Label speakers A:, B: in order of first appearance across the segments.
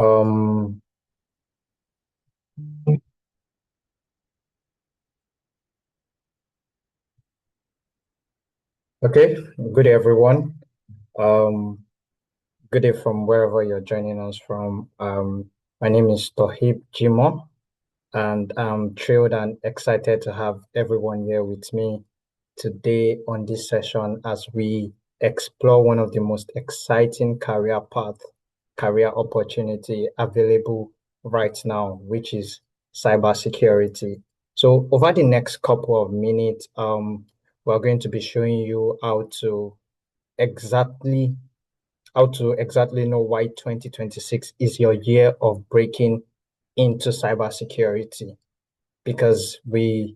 A: Um, okay, good day everyone. Um, Good day from wherever you're joining us from. My name is Tohib Jimo, and I'm thrilled and excited to have everyone here with me today on this session as we explore one of the most exciting career opportunity available right now, which is cybersecurity. So over the next couple of minutes, we're going to be showing you exactly how to exactly know why 2026 is your year of breaking into cybersecurity because we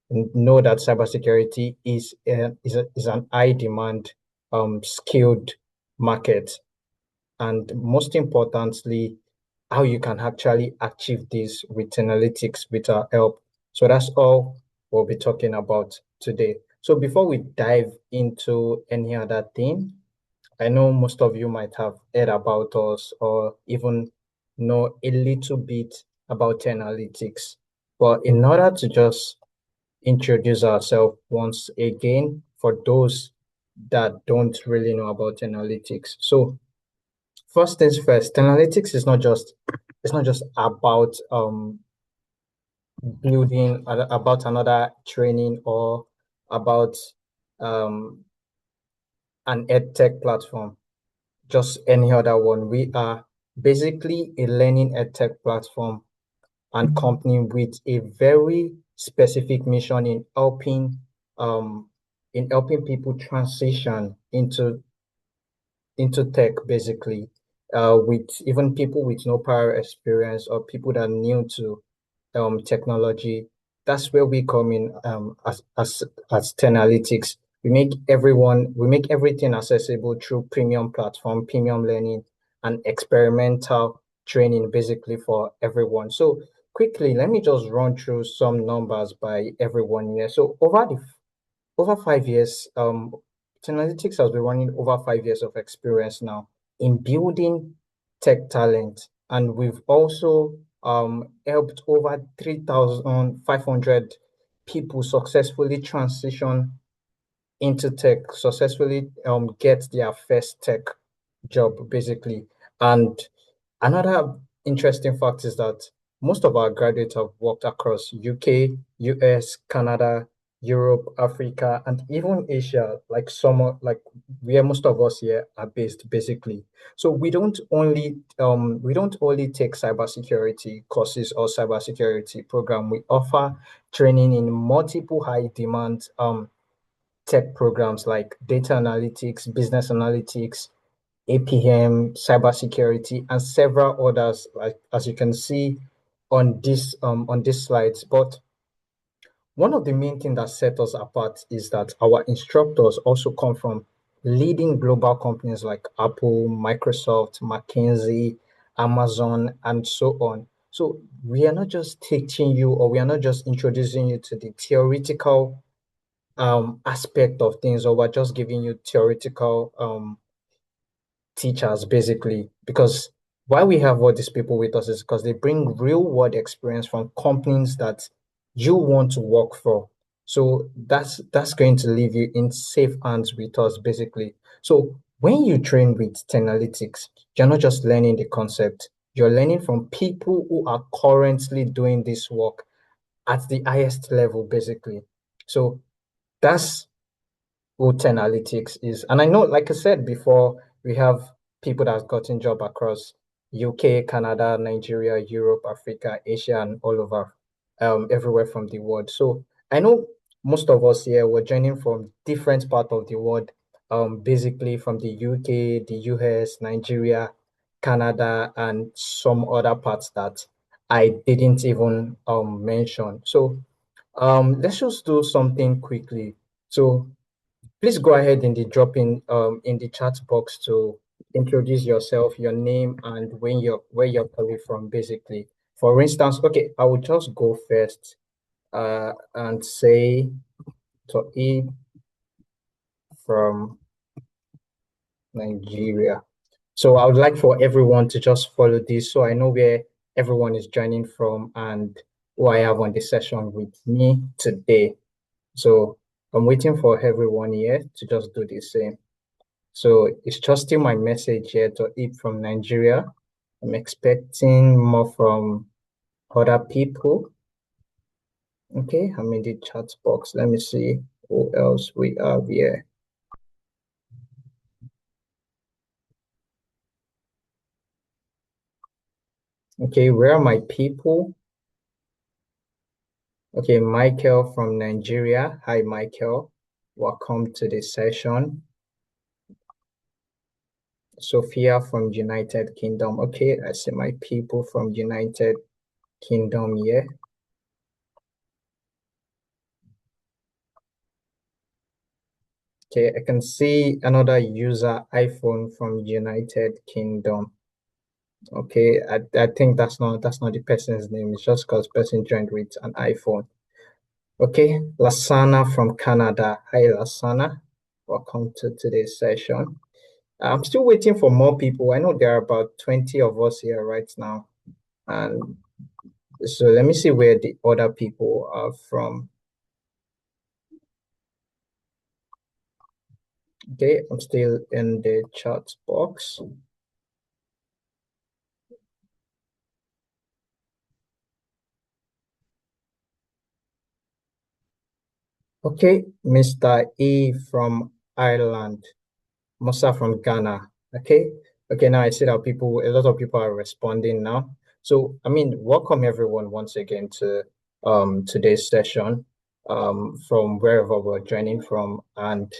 A: know that cybersecurity is an high demand skilled market, and most importantly how you can actually achieve this with analytics with our help. So that's all we'll be talking about today. So before we dive into any other thing, I know most of you might have heard about us or even know a little bit about analytics. But in order to just introduce ourselves once again for those that don't really know about analytics. So first things first, analytics is not just about building about another training or about um an edtech platform, just any other one. We are basically a learning edtech platform and company with a very specific mission um in helping people transition into tech, basically, with even people with no prior experience or people that are new to technology. That's where we come in, as Tenalytics. We make everything accessible through premium platform, premium learning, and experimental training, basically for everyone. So quickly, let me just run through some numbers by everyone here. So over 5 years, Tenalytics has been running over 5 years of experience now in building tech talent, and we've also helped over 3,500 people successfully transition into tech, successfully get their first tech job, basically. And another interesting fact is that most of our graduates have worked across UK, US, Canada, Europe, Africa, and even Asia, like where most of us here are based, basically. So we don't only take cybersecurity courses or cybersecurity program. We offer training in multiple high demand tech programs like data analytics, business analytics, APM, cybersecurity, and several others, like as you can see on these slides. But one of the main things that set us apart is that our instructors also come from leading global companies like Apple, Microsoft, McKinsey, Amazon, and so on. So we are not just teaching you, or we are not just introducing you to the theoretical aspect of things, or we're just giving you theoretical teachers, basically, because why we have all these people with us is because they bring real world experience from companies that you want to work for. So that's going to leave you in safe hands with us, basically. So when you train with Tenalytics, you're not just learning the concept, you're learning from people who are currently doing this work at the highest level, basically. So that's what analytics is. And I know, like I said before, we have people that have gotten job across UK, Canada, Nigeria, Europe, Africa, Asia, and all over, everywhere from the world. So I know most of us here were joining from different part of the world, basically from the UK, the US, Nigeria, Canada, and some other parts that I didn't even mention. So let's just do something quickly. So please go ahead in the in the chat box to introduce yourself, your name, and where you're calling from, basically. For instance, okay, I will just go first and say to E from Nigeria. So I would like for everyone to just follow this so I know where everyone is joining from and who I have on the session with me today. So I'm waiting for everyone here to just do the same. So it's just still my message here to Ip from Nigeria. I'm expecting more from other people. Okay, I'm in the chat box. Let me see who else we have here. Okay, where are my people? Okay, Michael from Nigeria. Hi, Michael. Welcome to the session. Sophia from United Kingdom. Okay, I see my people from United Kingdom here. Okay, I can see another user, iPhone from United Kingdom. Okay, I think that's not the person's name. It's just because person joined with an iPhone. Okay, Lasana from Canada. Hi, Lasana. Welcome to today's session. I'm still waiting for more people. I know there are about 20 of us here right now. And so let me see where the other people are from. Okay, I'm still in the chat box. Okay, Mr. E from Ireland, Musa from Ghana. Okay, okay, now I see that a lot of people are responding now. So, I mean, welcome everyone once again to today's session from wherever we're joining from. And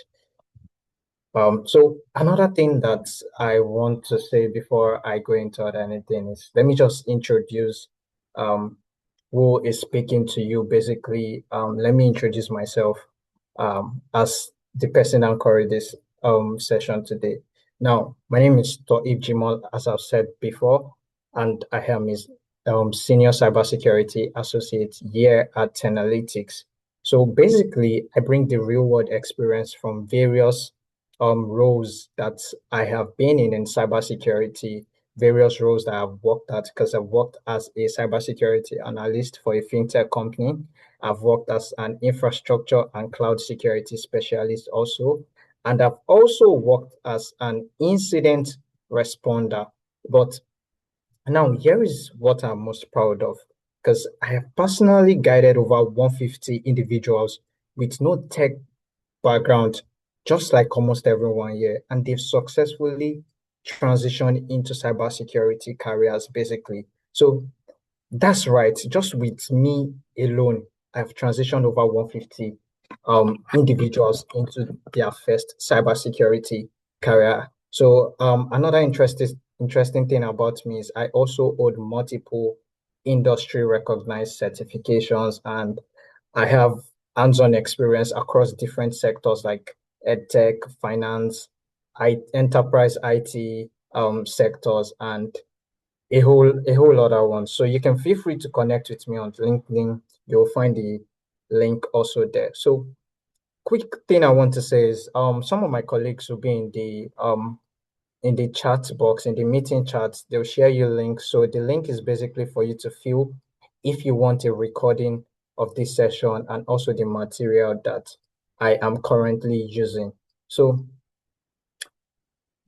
A: so another thing that I want to say before I go into anything is let me just introduce um, who is speaking to you. Basically, let me introduce myself as the person anchoring this session today. Now, my name is Toib Jimal, as I've said before, and I am his senior cybersecurity associate here at Analytics. So basically, I bring the real world experience from various roles that I have been in cybersecurity, various roles that I've worked at, because I've worked as a cybersecurity analyst for a fintech company. I've worked as an infrastructure and cloud security specialist also, and I've also worked as an incident responder. But now here is what I'm most proud of, because I have personally guided over 150 individuals with no tech background, just like almost everyone here, and they've successfully transitioned into cybersecurity careers, basically. So that's right. Just with me alone, I've transitioned over 150 individuals into their first cybersecurity career. So another interesting thing about me is I also hold multiple industry recognized certifications, and I have hands-on experience across different sectors like edtech, finance, enterprise IT sectors, and a whole other one. So you can feel free to connect with me on LinkedIn. You'll find the link also there. So quick thing I want to say is some of my colleagues will be in the chat box, in the meeting chat, they'll share you links. So the link is basically for you to fill if you want a recording of this session and also the material that I am currently using. So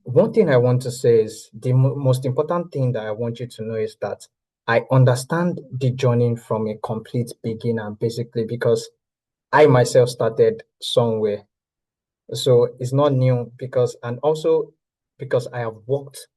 A: one thing I want to say is the most important thing that I want you to know is that I understand the journey from a complete beginner, basically, because I myself started somewhere. So it's not new and also because I have worked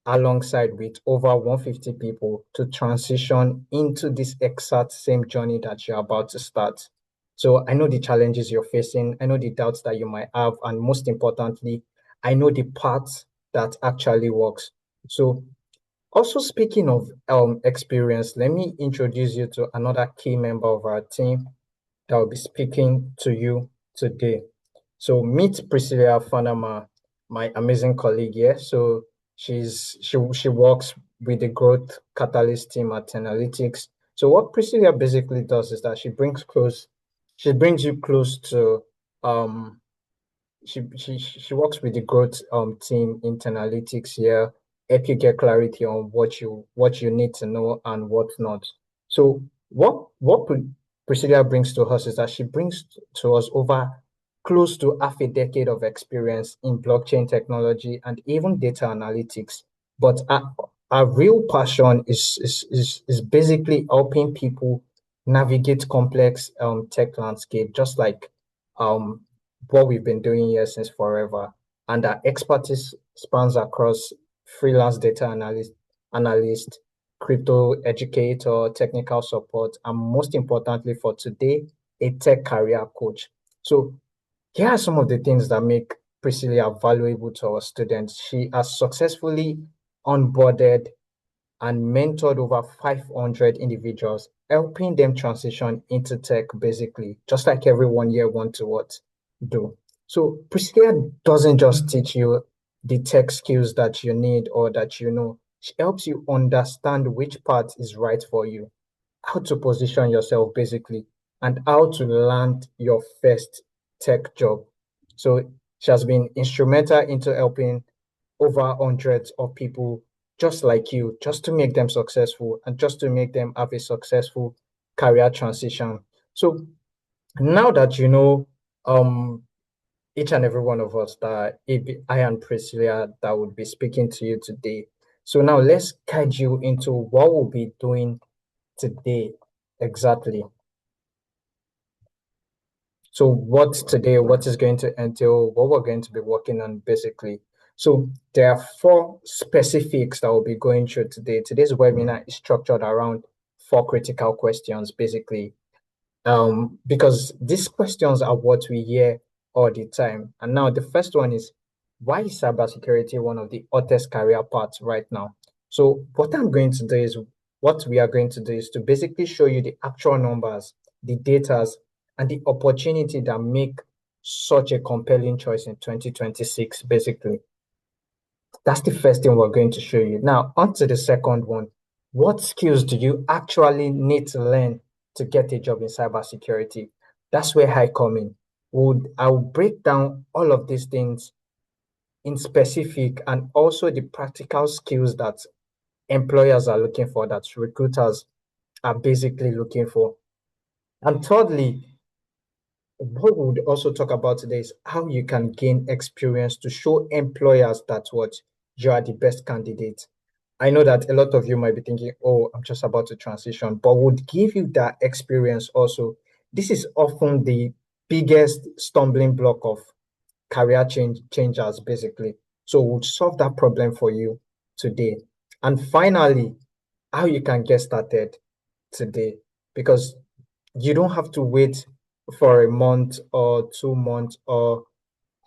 A: alongside with over 150 people to transition into this exact same journey that you're about to start. So I know the challenges you're facing, I know the doubts that you might have, and most importantly, I know the path that actually works. So also speaking of experience, let me introduce you to another key member of our team that will be speaking to you today. So meet Priscilla Fanama, my amazing colleague here. So she works with the growth catalyst team at Analytics. So what Priscilla basically does is that she brings you close to um she works with the growth team in analytics here, help you get clarity on what you need to know and what not. So Priscilla brings to us is that she brings to us over close to half a decade of experience in blockchain technology and even data analytics. But our real passion is basically helping people navigate complex tech landscape, just like um what we've been doing here since forever. And our expertise spans across freelance data analyst, crypto educator, technical support, and most importantly for today, a tech career coach. So here are some of the things that make Priscilla valuable to our students. She has successfully onboarded and mentored over 500 individuals, helping them transition into tech basically, just like everyone here want to what do. So Priscilla doesn't just teach you the tech skills that you need or that you know. She helps you understand which path is right for you, how to position yourself basically, and how to land your first tech job. So she has been instrumental into helping over hundreds of people just like you, just to make them successful and just to make them have a successful career transition. So now that you know each and every one of us that I and Priscilla that would be speaking to you today. So now let's guide you into what we'll be doing today exactly. So what is going to entail, what we're going to be working on basically. So there are four specifics that we'll be going through today. Today's webinar is structured around four critical questions, basically. Because these questions are what we hear all the time. And now the first one is, why is cybersecurity one of the hottest career paths right now? So what we are going to do is to basically show you the actual numbers, the datas, and the opportunity that make such a compelling choice in 2026, basically. That's the first thing we're going to show you. Now, on to the second one. What skills do you actually need to learn to get a job in cybersecurity? That's where I come in. I'll break down all of these things in specific and also the practical skills that employers are looking for, that recruiters are basically looking for. And thirdly, what we would also talk about today is how you can gain experience to show employers that what you are the best candidate. I know that a lot of you might be thinking, oh, I'm just about to transition, but would give you that experience also. This is often the biggest stumbling block of changers, basically. So we'll solve that problem for you today. And finally, how you can get started today, because you don't have to wait for a month or 2 months or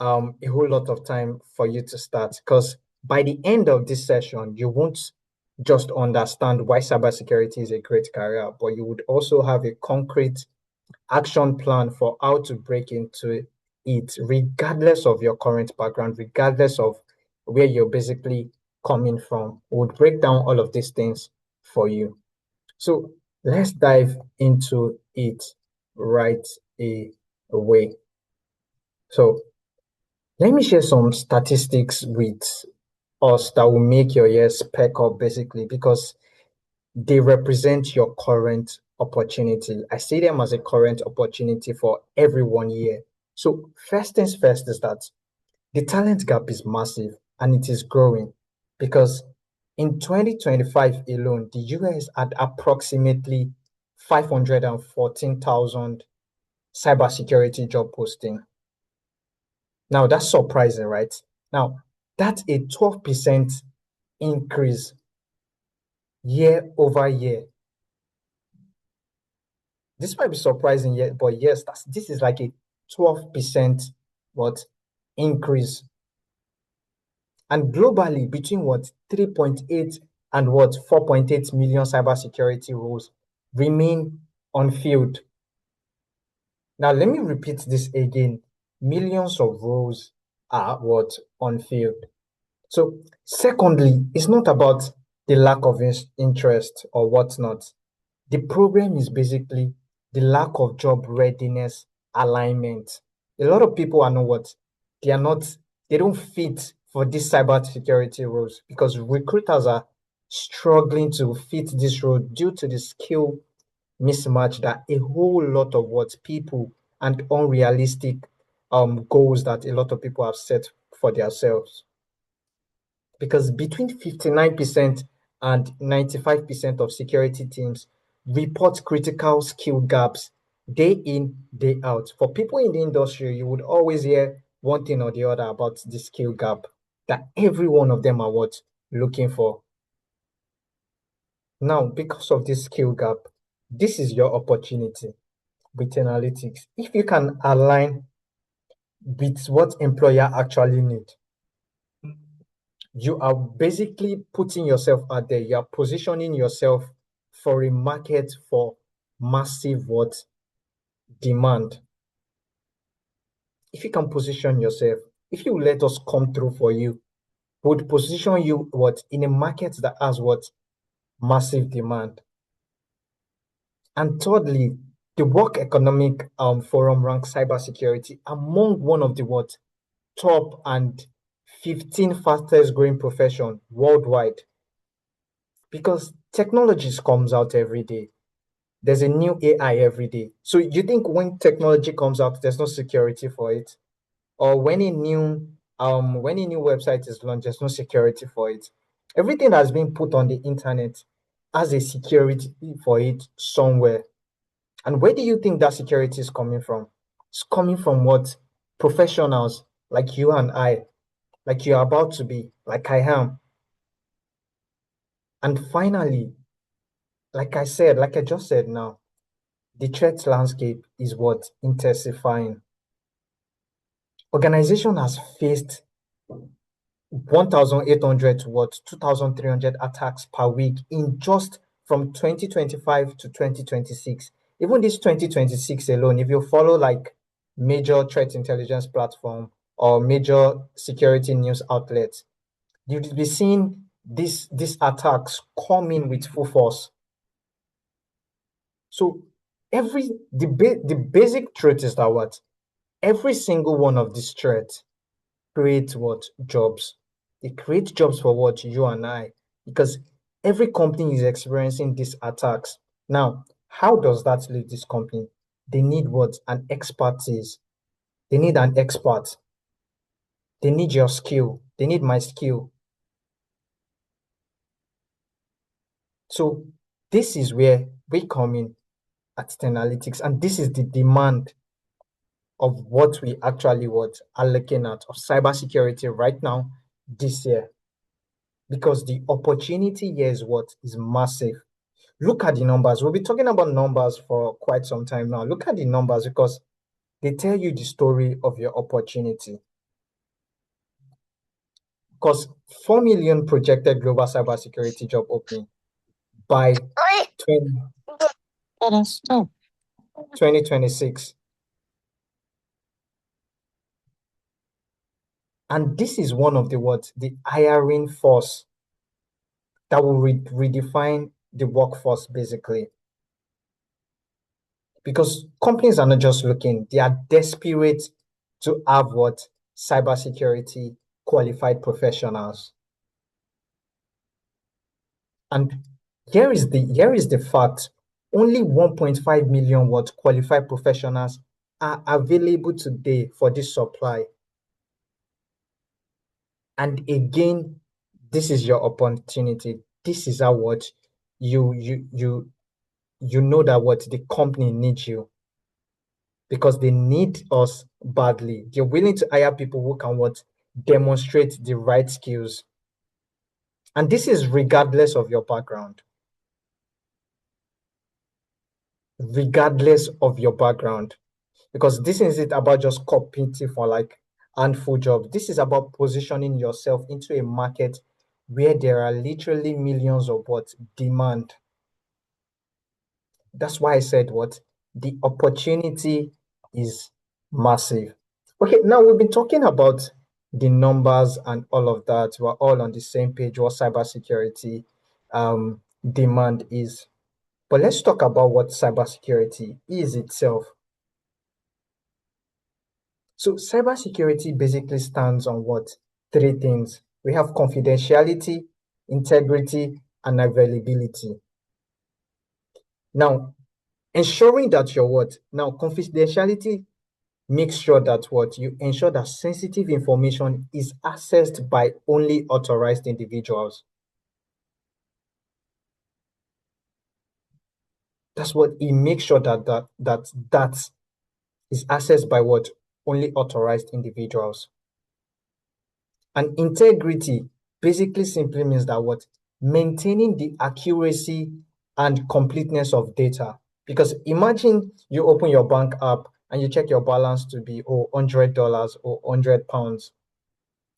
A: a whole lot of time for you to start. Because by the end of this session, you won't just understand why cybersecurity is a great career, but you would also have a concrete action plan for how to break into it, regardless of your current background, regardless of where you're basically coming from. We'll break down all of these things for you. So let's dive into it right away. So let me share some statistics with us that will make your ears perk up basically, because they represent your current opportunity. I see them as a current opportunity for everyone here. So first things first is that the talent gap is massive and it is growing, because in 2025 alone, the US had approximately 514,000 cybersecurity job posting. Now that's surprising, right? Now that's a 12% increase year over year. This might be surprising yet, but yes, this is like a 12% what increase. And globally, between what 3.8 and what 4.8 million cybersecurity roles remain unfilled. Now, let me repeat this again. Millions of roles are what unfilled. So, secondly, it's not about the lack of interest or whatnot. The problem is basically the lack of job readiness alignment. A lot of people are not what they are not, they don't fit for these cybersecurity roles because recruiters are struggling to fit this role due to the skill mismatch that a whole lot of what people and unrealistic goals that a lot of people have set for themselves. Because between 59% and 95% of security teams report critical skill gaps day in, day out. For people in the industry, you would always hear one thing or the other about the skill gap that every one of them are what looking for. Now, because of this skill gap, this is your opportunity with analytics. If you can align with what employer actually need, you are basically putting yourself out there. You are positioning yourself for a market for massive what demand. If you can position yourself, if you let us come through for you, would position you what in a market that has what massive demand. And thirdly, the Work Economic Forum ranks cybersecurity among one of the what top and 15 fastest growing profession worldwide because technologies comes out every day. There's a new AI every day. So you think when technology comes out, there's no security for it, or when a new website is launched, there's no security for it. Everything that's been put on the internet has a security for it somewhere. And where do you think that security is coming from? It's coming from what professionals like you and I, like you're about to be, like I am. And finally, like I just said now, the threat landscape is what intensifying. Organization has faced 1,800 to what 2,300 attacks per week in just from 2025 to 2026. Even this 2026 alone, if you follow like major threat intelligence platform or major security news outlets, you'll be seeing these attacks coming with full force. So the basic truth is that what every single one of these threats create what jobs. They create jobs for what you and I, because every company is experiencing these attacks. Now, how does that leave this company? They need what? An expertise. They need an expert. They need your skill. They need my skill. So this is where we come in at Analytics, and this is the demand of what we actually what are looking at of cybersecurity right now this year. Because the opportunity here is what is massive. Look at the numbers. We'll be talking about numbers for quite some time now. Look at the numbers because they tell you the story of your opportunity. Because 4 million projected global cybersecurity job opening by 2026. And this is one of the what the hiring force that will redefine the workforce basically. Because companies are not just looking, they are desperate to have what cybersecurity qualified professionals. And here is the fact: only 1.5 million what qualified professionals are available today for this supply. And again, this is your opportunity. This is how what you know that what the company needs you because they need us badly. They're willing to hire people who can what demonstrate the right skills. And this is regardless of your background. Regardless of your background. Because this isn't about just competing for like handful jobs. This is about positioning yourself into a market where there are literally millions of what demand. That's why I said what the opportunity is massive. Okay, now we've been talking about the numbers and all of that. We're all on the same page what cybersecurity demand is. But let's talk about what cybersecurity is itself. So cybersecurity basically stands on what? Three things. We have confidentiality, integrity, and availability. Now, ensuring that your what? Now, confidentiality makes sure that what? You ensure that sensitive information is accessed by only authorized individuals. That's what it makes sure that is accessed by what? Only authorized individuals. And integrity basically simply means that what? Maintaining the accuracy and completeness of data. Because imagine you open your bank app and you check your balance to be $100 or £100,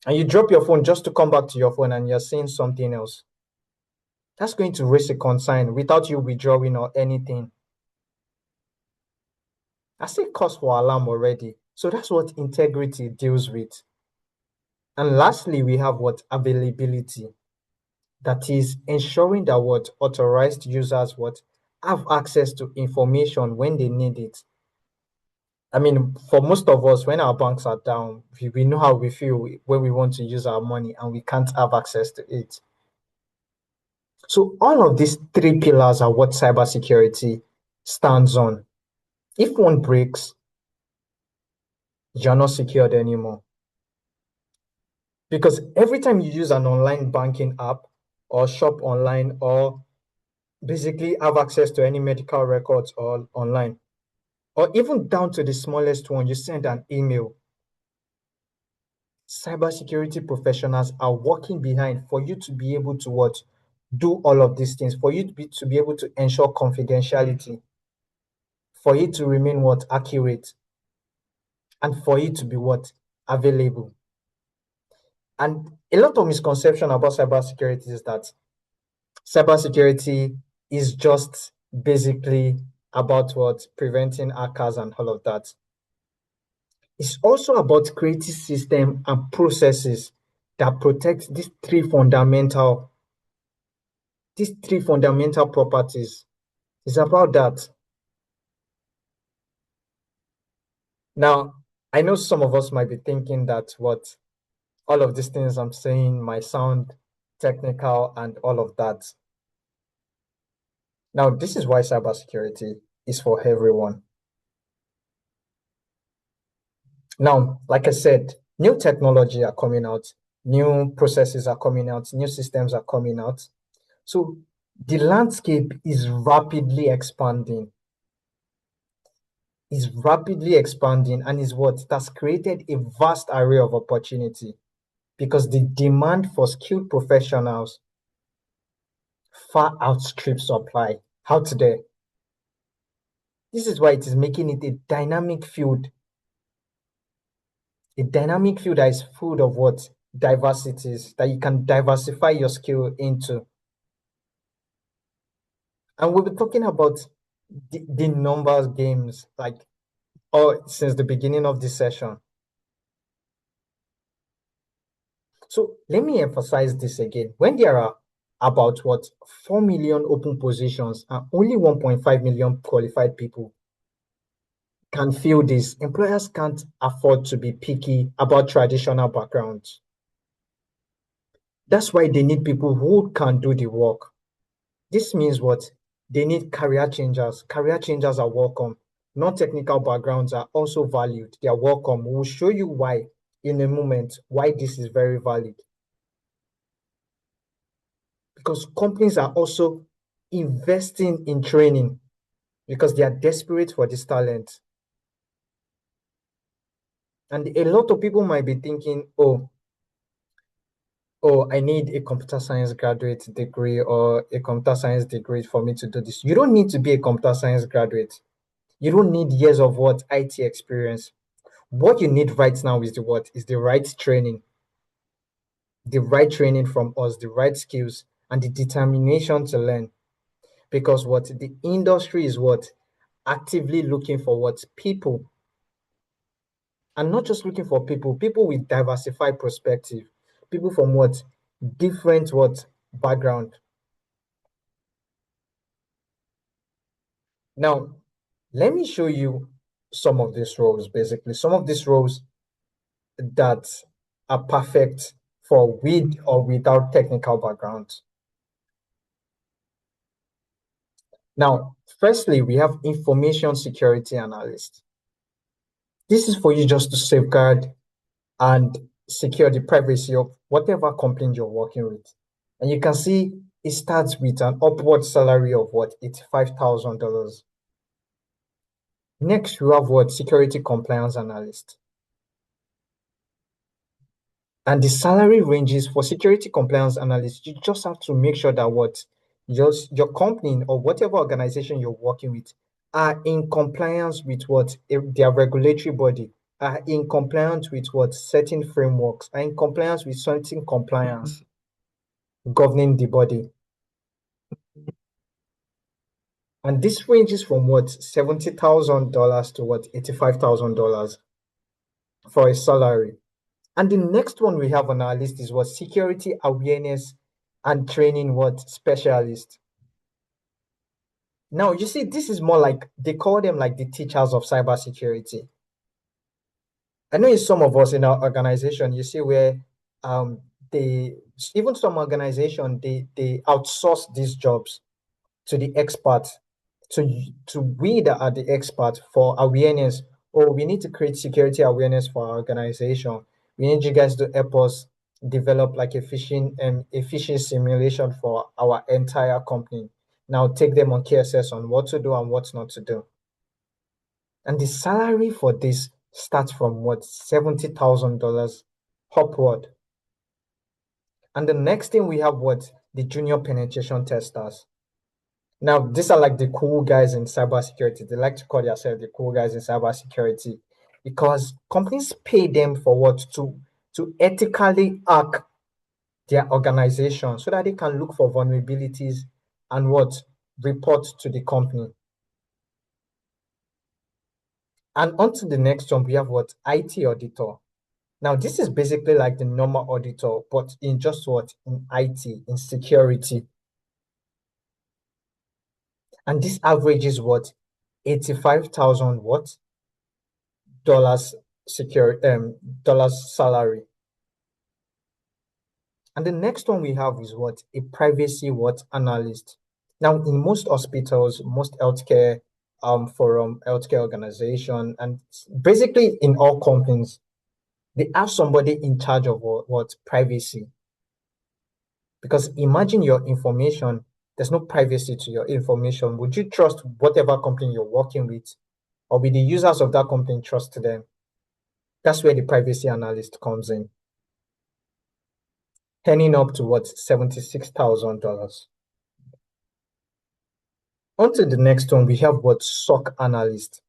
A: and you drop your phone just to come back to your phone and you're seeing something else. That's going to raise a concern without you withdrawing or anything. I say cause for alarm already. So that's what integrity deals with. And lastly, we have what? Availability. That is ensuring that what? Authorized users what? Have access to information when they need it. I mean, for most of us, when our banks are down, we know how we feel when we want to use our money and we can't have access to it. So all of these three pillars are what cybersecurity stands on. If one breaks, you're not secured anymore. Because every time you use an online banking app or shop online or basically have access to any medical records or online, or even down to the smallest one, you send an email. Cybersecurity professionals are working behind for you to be able to what? Do all of these things, for you to be able to ensure confidentiality, for it to remain what? Accurate, and for it to be what? Available. And a lot of misconception about cybersecurity is that cybersecurity is just basically about what? Preventing hackers and all of that. It's also about creating systems and processes that protect these three fundamental properties. It's about that. Now, I know some of us might be thinking that what all of these things I'm saying might sound technical and all of that. Now, this is why cybersecurity is for everyone. Now, like I said, new technology are coming out, new processes are coming out, new systems are coming out. So the landscape is rapidly expanding and is what? It has created a vast array of opportunity because the demand for skilled professionals far outstrips supply out there. This is why it is making it a dynamic field that is full of what? Diversities that you can diversify your skill into. And we'll be talking about the numbers games, like, or since the beginning of this session. So let me emphasize this again. When there are about what? 4 million open positions and only 1.5 million qualified people can fill this, employers can't afford to be picky about traditional backgrounds. That's why they need people who can do the work. This means what? They need career changers. Career changers are welcome. Non-technical backgrounds are also valued. They are welcome. We'll show you why in a moment, why this is very valid. Because companies are also investing in training because they are desperate for this talent. And a lot of people might be thinking, oh, I need a computer science graduate degree or a computer science degree for me to do this. You don't need to be a computer science graduate. You don't need years of what? IT experience. What you need right now is the what? Is the right training. The right training from us, the right skills, and the determination to learn. Because what? The industry is what? Actively looking for what? People. And not just looking for people with diversified perspective. People from what? Different what? Background. Now, let me show you some of these roles, basically. Some of these roles that are perfect for with or without technical background. Now, firstly, we have information security analyst. This is for you just to safeguard and secure the privacy of whatever company you're working with. And you can see it starts with an upward salary of what, $85,000. Next, we have what, security compliance analyst. And the salary ranges for security compliance analyst. You just have to make sure that what your company or whatever organization you're working with are in compliance with what their regulatory body, are in compliance with what certain frameworks, are in compliance with certain compliance governing the body. And this ranges from what $70,000 to what $85,000 for a salary. And the next one we have on our list is what security awareness and training what specialist. Now you see, this is more like they call them like the teachers of cybersecurity. I know in some of us in our organization, you see where they even some organization they outsource these jobs to the experts, to we that are the expert for awareness. Oh, we need to create security awareness for our organization. We need you guys to help us develop like a phishing simulation for our entire company. Now take them on KSS on what to do and what not to do. And the salary for this starts from what $70,000 upward. And the next thing we have what the junior penetration testers. Now, these are like the cool guys in cybersecurity. They like to call themselves the cool guys in cybersecurity because companies pay them for what to ethically hack their organization so that they can look for vulnerabilities and what report to the company. And on to the next one, we have what IT auditor. Now, this is basically like the normal auditor, but in just what in IT, in security. And this average is what 85,000 what dollars secure dollars salary. And the next one we have is what a privacy what analyst. Now in most hospitals, most healthcare forum, healthcare organization, and basically in all companies, they have somebody in charge of what privacy. Because imagine your information, there's no privacy to your information. Would you trust whatever company you're working with, or will the users of that company trust them? That's where the privacy analyst comes in, earning up to what $76,000. On to the next one, we have what SOC analyst.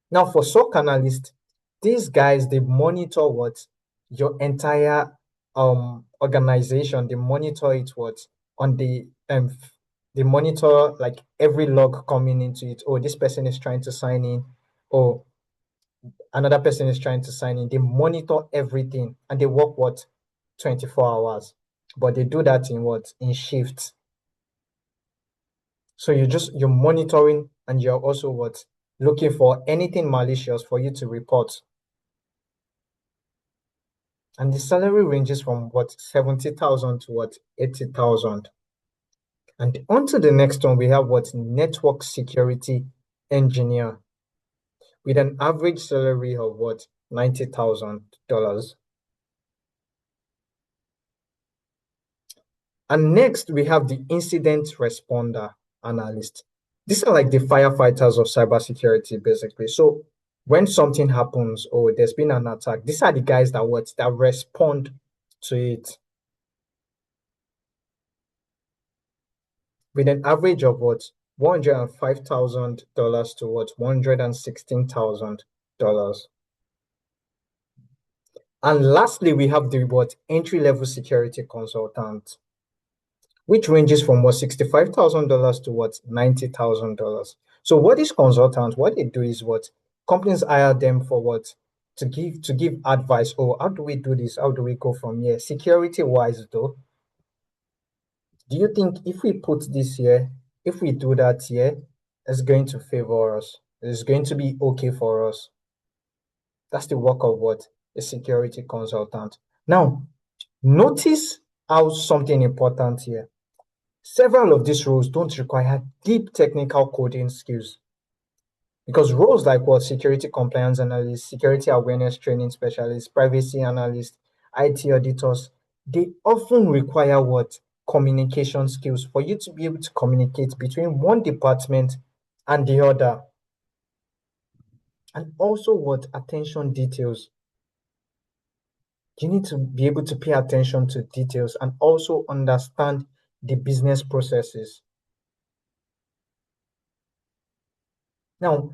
A: Now for SOC analyst, these guys they monitor what your entire organization. They monitor it what on the they monitor like every log coming into it. Oh, this person is trying to sign in. Oh, another person is trying to sign in. They monitor everything and they work what 24 hours. But they do that in what? In shifts. So you're monitoring and you're also what? Looking for anything malicious for you to report. And the salary ranges from what 70,000 to what 80,000. And on to the next one, we have what network security engineer with an average salary of what $90,000. And next, we have the incident responder analyst. These are like the firefighters of cybersecurity, basically. So when something happens or there's been an attack, these are the guys that respond to it with an average of what $105,000 to what $116,000. And lastly, we have the what entry-level security consultant, which ranges from what $65,000 to what $90,000. So what these consultants, what they do is what companies hire them for what to give advice. Oh, how do we do this? How do we go from here? Security wise, though, do you think if we put this here, if we do that here, it's going to favor us? It's going to be okay for us? That's the work of what a security consultant. Now, notice how something important here. Several of these roles don't require deep technical coding skills because roles like what security compliance analyst, security awareness training specialist, privacy analyst, IT auditors, they often require what communication skills for you to be able to communicate between one department and the other, and also what attention details. You need to be able to pay attention to details and also understand the business processes. Now,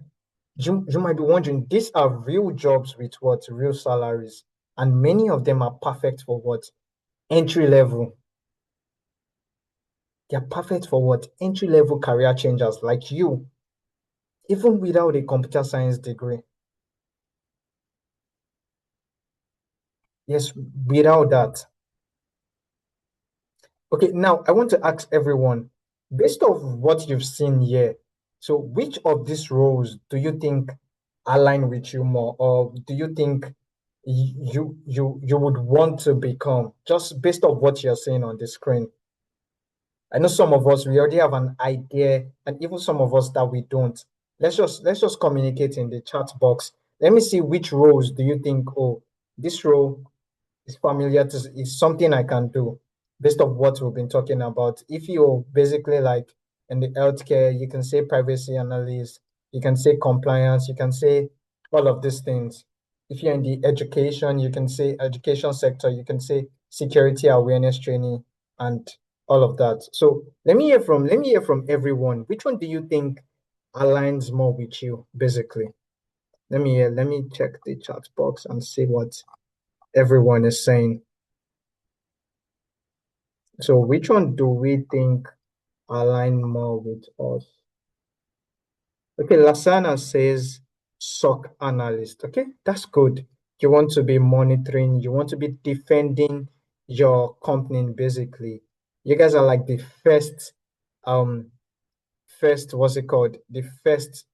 A: you might be wondering, these are real jobs with what real salaries, and many of them are perfect for what entry level. They're perfect for what entry level career changers like you, even without a computer science degree. Yes, without that. Okay, now I want to ask everyone, based off what you've seen here, so which of these roles do you think align with you more, or do you think you would want to become, just based off what you're seeing on the screen? I know some of us we already have an idea, and even some of us that we don't. Let's just communicate in the chat box. Let me see which roles do you think, oh, this role is familiar to is something I can do based on what we've been talking about. If you're basically like in the healthcare, you can say privacy analyst, you can say compliance, you can say all of these things. If you're in the education, you can say education sector, you can say security awareness training and all of that. So let me hear from everyone. Which one do you think aligns more with you, basically? Let me check the chat box and see what everyone is saying. So which one do we think align more with us? Okay, Lasana says SOC analyst. Okay, that's good. You want to be monitoring, you want to be defending your company basically. You guys are like um, what's it called? The first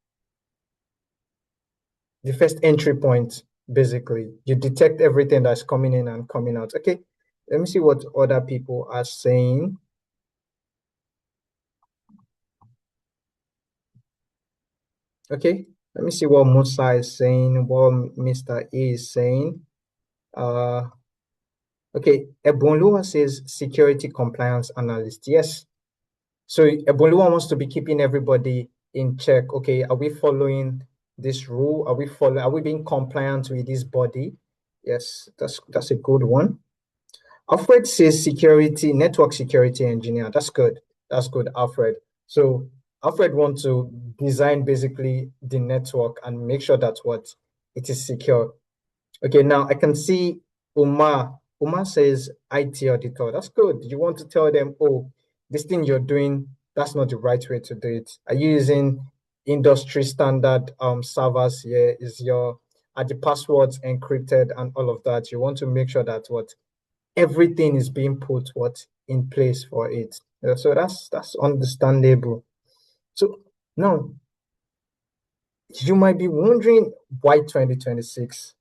A: entry point, basically. You detect everything that's coming in and coming out. Okay, let me see what other people are saying. Okay, let me see what Musa is saying, what Mr. A is saying. Uh, okay, Ebonlua says security compliance analyst. Yes. So Ebonlua wants to be keeping everybody in check. Okay, are we following this rule? Are we being compliant with this body? Yes, that's a good one. Alfred says network security engineer. That's good. That's good, Alfred. So Alfred wants to design basically the network and make sure that what it is secure. Okay, now I can see Umar. Umar says IT auditor. That's good. You want to tell them, oh, this thing you're doing, that's not the right way to do it. Are you using industry standard servers here? Are the passwords encrypted and all of that? You want to make sure that what everything is being put what in place for it. So that's understandable. So now you might be wondering why 2026,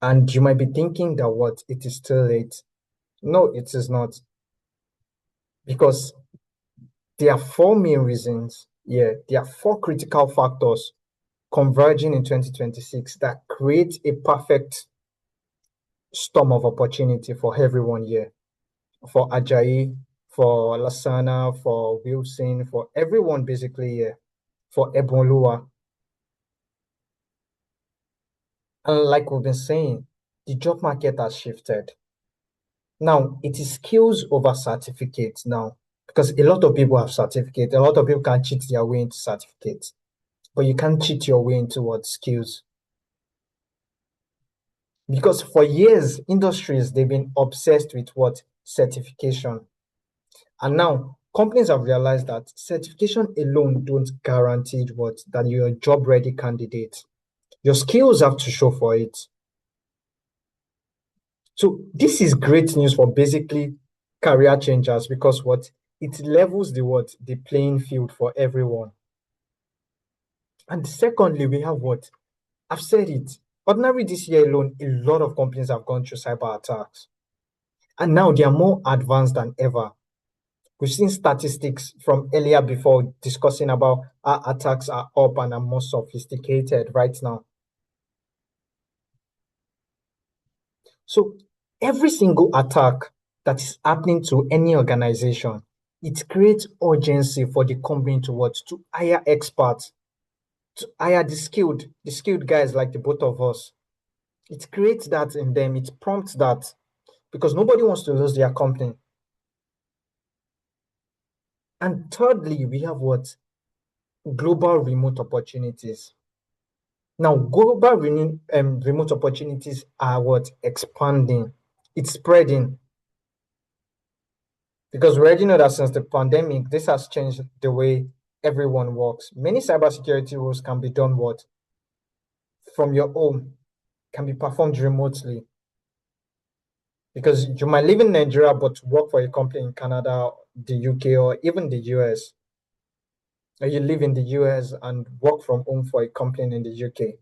A: and you might be thinking that what it is still late. No, it is not, because there are four main reasons. Yeah, there are four critical factors converging in 2026 that create a perfect storm of opportunity for everyone here. For Ajayi, for Lasana, for Wilson, for everyone basically here, for Ebonlua. And like we've been saying, the job market has shifted. Now, it is skills over certificates now, because a lot of people have certificates. A lot of people can cheat their way into certificates, but you can't cheat your way into what skills. Because for years, industries, they've been obsessed with what certification. And now companies have realized that certification alone don't guarantee what that you're a job ready candidate. Your skills have to show for it. So this is great news for basically career changers, because what it levels the playing field for everyone. And secondly, we have what I've said it. Ordinary this year alone, a lot of companies have gone through cyber attacks, and now they are more advanced than ever. We've seen statistics from earlier before discussing about how attacks are up and are more sophisticated right now. So every single attack that is happening to any organization, it creates urgency for the company to what? To hire experts, to hire the skilled guys like the both of us. It creates that in them, it prompts that because nobody wants to lose their company. And thirdly, we have what? Global remote opportunities. Now, remote opportunities are what? Expanding. It's spreading. Because we already know that since the pandemic, this has changed the way everyone works. Many cybersecurity roles can be done what? From your home, can be performed remotely. Because you might live in Nigeria but work for a company in Canada, the UK, or even the US. Or you live in the US and work from home for a company in the UK.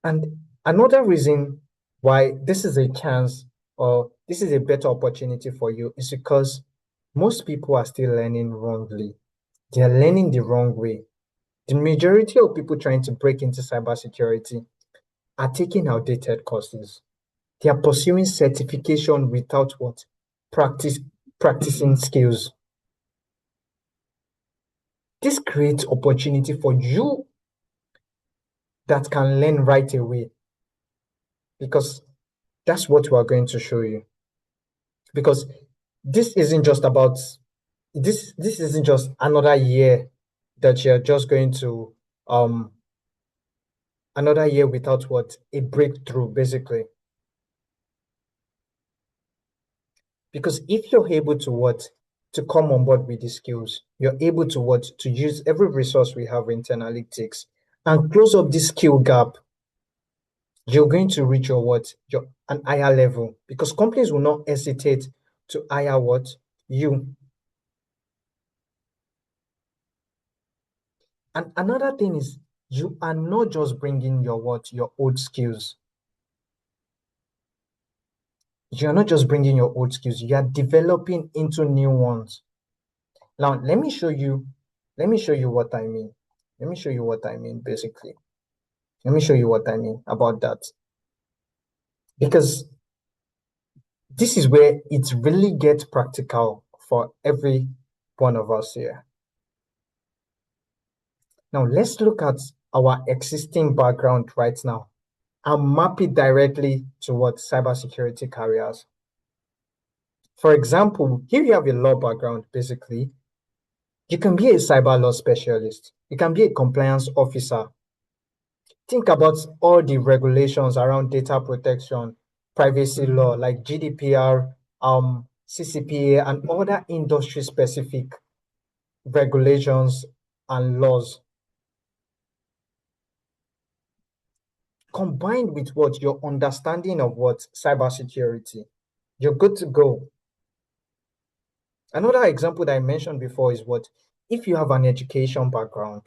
A: And another reason why this is a chance or this is a better opportunity for you is because most people are still learning wrongly. They are learning the wrong way. The majority of people trying to break into cybersecurity are taking outdated courses. They are pursuing certification without what? Practice practicing skills. This creates opportunity for you that can learn right away because that's what we are going to show you. Because this isn't just about this isn't just another year that you're just going to another year without what? A breakthrough, basically. Because if you're able to what? To come on board with these skills, you're able to what? To use every resource we have in analytics and close up this skill gap, you're going to reach your what? Your an higher level because companies will not hesitate to hire what? You. And another thing is you are not just bringing your what? Your old skills. You're not just bringing your old skills, you are developing into new ones. Now, let me show you what I mean. Let me show you what I mean, basically. Let me show you what I mean about that. Because this is where it really gets practical for every one of us here. Now, let's look at our existing background right now and map it directly to what cybersecurity careers. For example, here you have a law background, basically. You can be a cyber law specialist. You can be a compliance officer. Think about all the regulations around data protection, privacy law, like GDPR, CCPA, and other industry-specific regulations and laws. Combined with what your understanding of what cybersecurity, you're good to go. Another example that I mentioned before is what if you have an education background,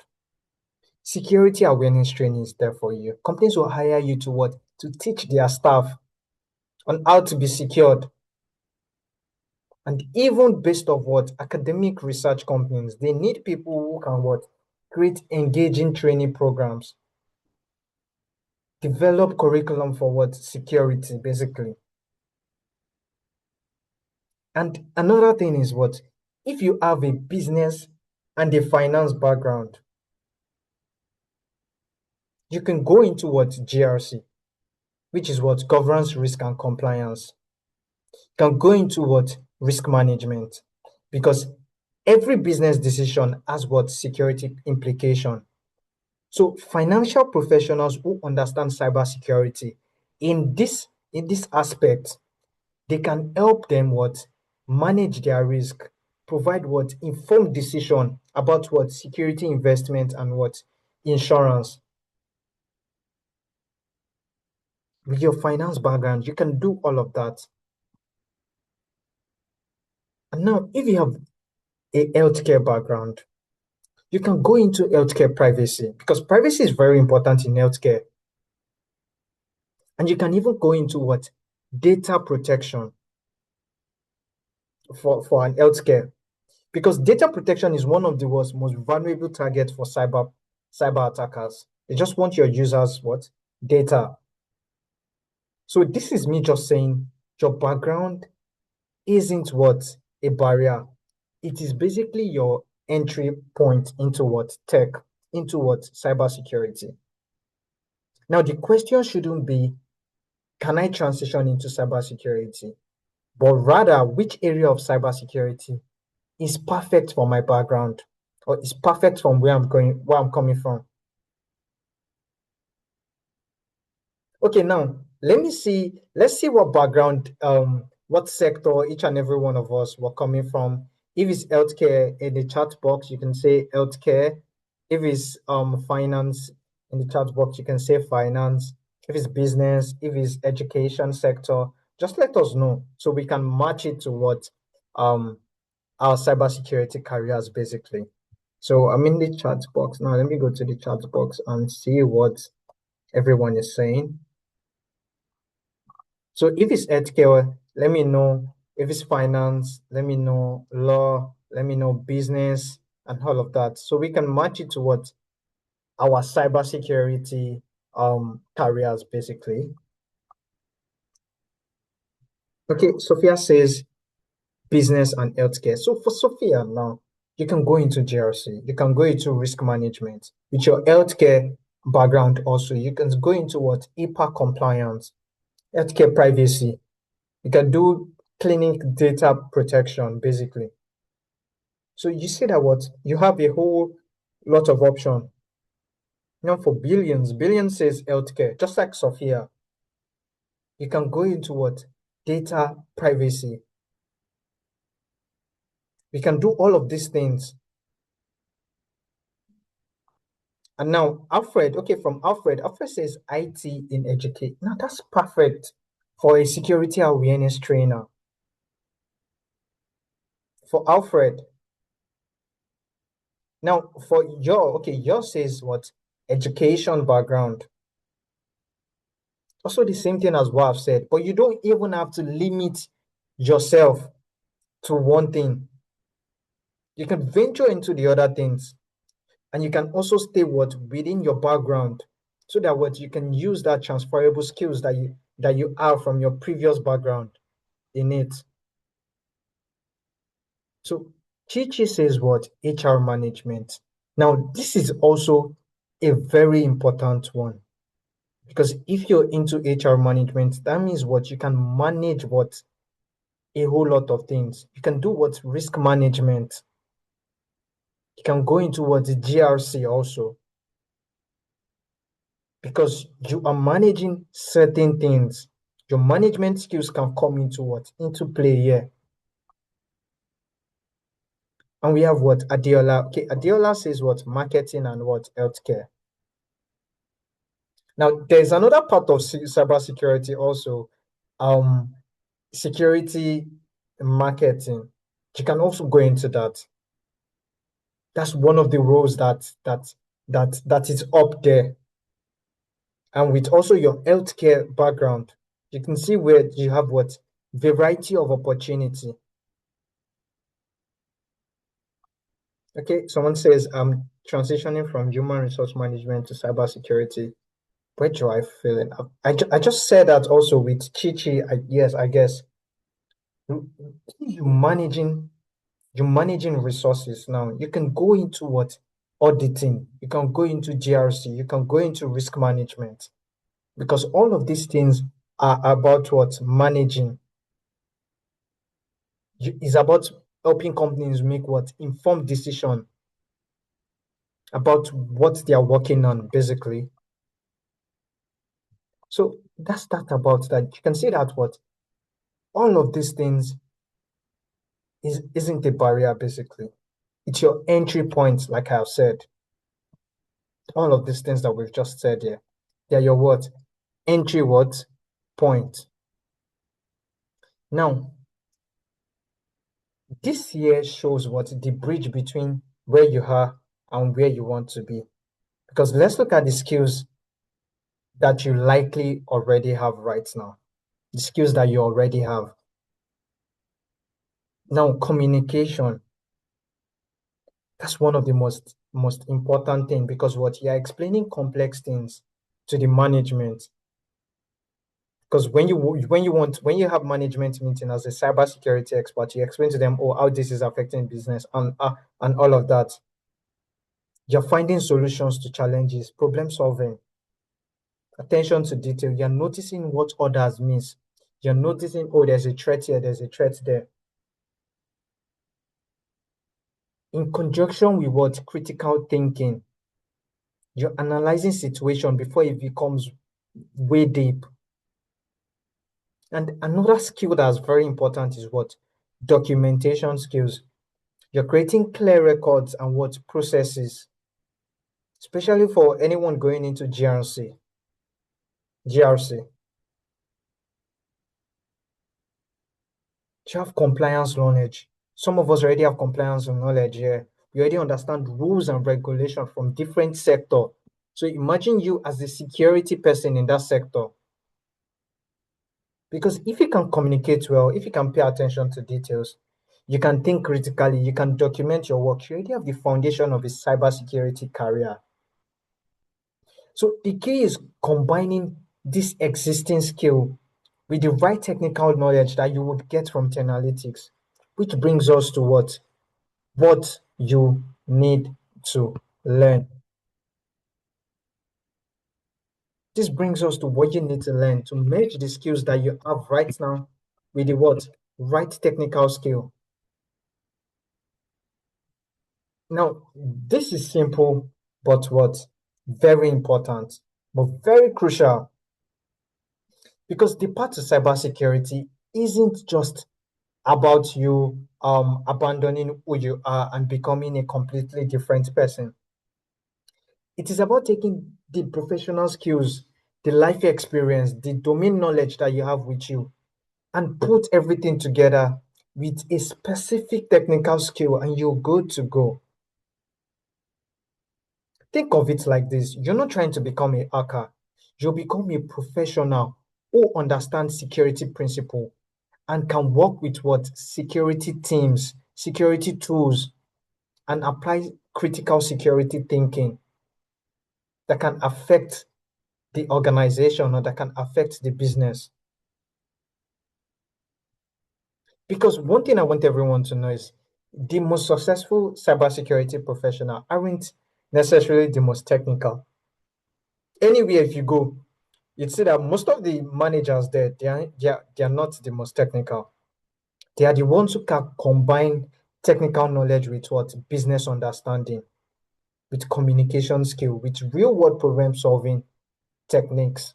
A: security awareness training is there for you. Companies will hire you to what? To teach their staff on how to be secured. And even based off what academic research companies, they need people who can what? Create engaging training programs, develop curriculum for what? Security, basically. And another thing is what? If you have a business and a finance background, you can go into what? GRC, which is what? Governance, risk, and compliance. You can go into what? Risk management. Because every business decision has what? Security implication. So financial professionals who understand cybersecurity in this aspect, they can help them what? Manage their risk, provide what? Informed decision about what? Security investment and what? Insurance. With your finance background, you can do all of that. And now, if you have a healthcare background, You can go into healthcare privacy because privacy is very important in healthcare. And you can even go into what? Data protection for an healthcare. Because data protection is one of the world's most vulnerable targets for cyber attackers. They just want your users what? Data. So this is me just saying your background isn't what? A barrier. It is basically your entry point into what? Tech, into what? Cybersecurity. Now the question shouldn't be, can I transition into cybersecurity? But rather, which area of cybersecurity is perfect for my background or is perfect from where I'm coming from. Okay, now let's see what background, what sector each and every one of us were coming from. If it's healthcare, in the chat box, you can say healthcare. If it's finance, in the chat box, you can say finance. If it's business, if it's education sector, just let us know so we can match it to what um our cybersecurity careers basically. So I'm in the chat box now. Let me go to the chat box and see what everyone is saying. So if it's healthcare, let me know. If it's finance, let me know. Law, let me know. Business and all of that. So we can match it to what our cybersecurity careers basically. Okay, Sophia says business and healthcare. So for Sophia now, you can go into GRC, you can go into risk management. With your healthcare background also, you can go into what? HIPAA compliance, healthcare privacy. You can do clinic data protection, basically. So you see that what? You have a whole lot of option. Now for billions, billions says healthcare, just like Sophia. You can go into what? Data privacy. We can do all of these things. And now Alfred, okay, from Alfred says IT in education. Now that's perfect for a security awareness trainer. For Alfred. Now for your, okay, yours says what? Education background. Also the same thing as what I've said, but you don't even have to limit yourself to one thing. You can venture into the other things, and you can also stay what within your background, so that what you can use that transferable skills that you have from your previous background in it. So Chichi says what? HR management. Now, this is also a very important one because if you're into HR management, that means what? You can manage what? A whole lot of things. You can do what? Risk management. You can go into what? The GRC also because you are managing certain things. Your management skills can come into what? Into play here. And we have what? Adiola. Okay, Adiola says what? Marketing and what? Healthcare. Now, there's another part of cybersecurity also, um, security marketing. You can also go into that. That's one of the roles that is up there. And with also your healthcare background, you can see where you have what? Variety of opportunity. Okay, someone says I'm transitioning from human resource management to cybersecurity. Where do I feel it? I just said that also with Chichi. Yes, I guess you you managing you're managing resources now. You can go into what? Auditing. You can go into GRC. You can go into risk management because all of these things are about what? Managing. It's about helping companies make what? Informed decision about what they are working on, basically. So that's that about that. You can see that what? All of these things isn't a barrier, basically. It's your entry point, like I've said. All of these things that we've just said here, they're your what? Entry what? Point. Now, this here shows what? The bridge between where you are and where you want to be. Because let's look at the skills that you likely already have right now, the skills that you already have. Now, communication, that's one of the most important thing because what you're explaining complex things to the management. Because when you have management meeting as a cybersecurity expert, you explain to them, oh, how this is affecting business and all of that. You're finding solutions to challenges, problem solving, attention to detail. You're noticing what others miss. You're noticing, oh, there's a threat here, there's a threat there. In conjunction with what critical thinking, you're analyzing situation before it becomes way deep. And another skill that's very important is what documentation skills. You're creating clear records and what processes, especially for anyone going into GRC. You have compliance knowledge. Some of us already have compliance knowledge here. We already understand rules and regulation from different sector. So imagine you as the security person in that sector. Because if you can communicate well, if you can pay attention to details, you can think critically, you can document your work. You already have the foundation of a cybersecurity career. So the key is combining this existing skill with the right technical knowledge that you would get from Analytics, which brings us to what you need to learn. This brings us to what you need to learn to merge the skills that you have right now with the what? Right technical skill. Now, this is simple, but what? Very important, but very crucial because the part of cybersecurity isn't just about you abandoning who you are and becoming a completely different person. It is about taking the professional skills, the life experience, the domain knowledge that you have with you, and put everything together with a specific technical skill, and you're good to go. Think of it like this: you're not trying to become a hacker, you'll become a professional who understands security principle and can work with what security teams, security tools, and apply critical security thinking that can affect the organization or that can affect the business. Because one thing I want everyone to know is the most successful cybersecurity professional aren't necessarily the most technical. Anywhere if you go, you'd see that most of the managers there, they are not the most technical. They are the ones who can combine technical knowledge with what business understanding, with communication skill, with real world problem solving techniques.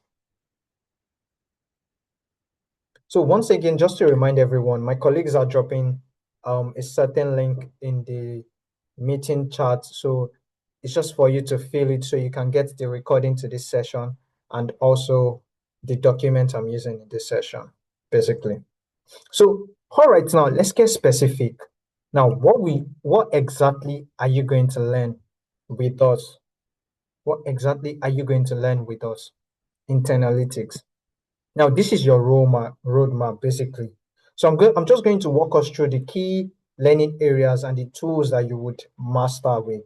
A: So once again, just to remind everyone, my colleagues are dropping a certain link in the meeting chat. So it's just for you to fill it so you can get the recording to this session and also the document I'm using in this session, basically. So, all right, now let's get specific. Now, what exactly are you going to learn with us? What exactly are you going to learn with us in Analytics? Now, this is your roadmap, basically. So I'm just going to walk us through the key learning areas and the tools that you would master with.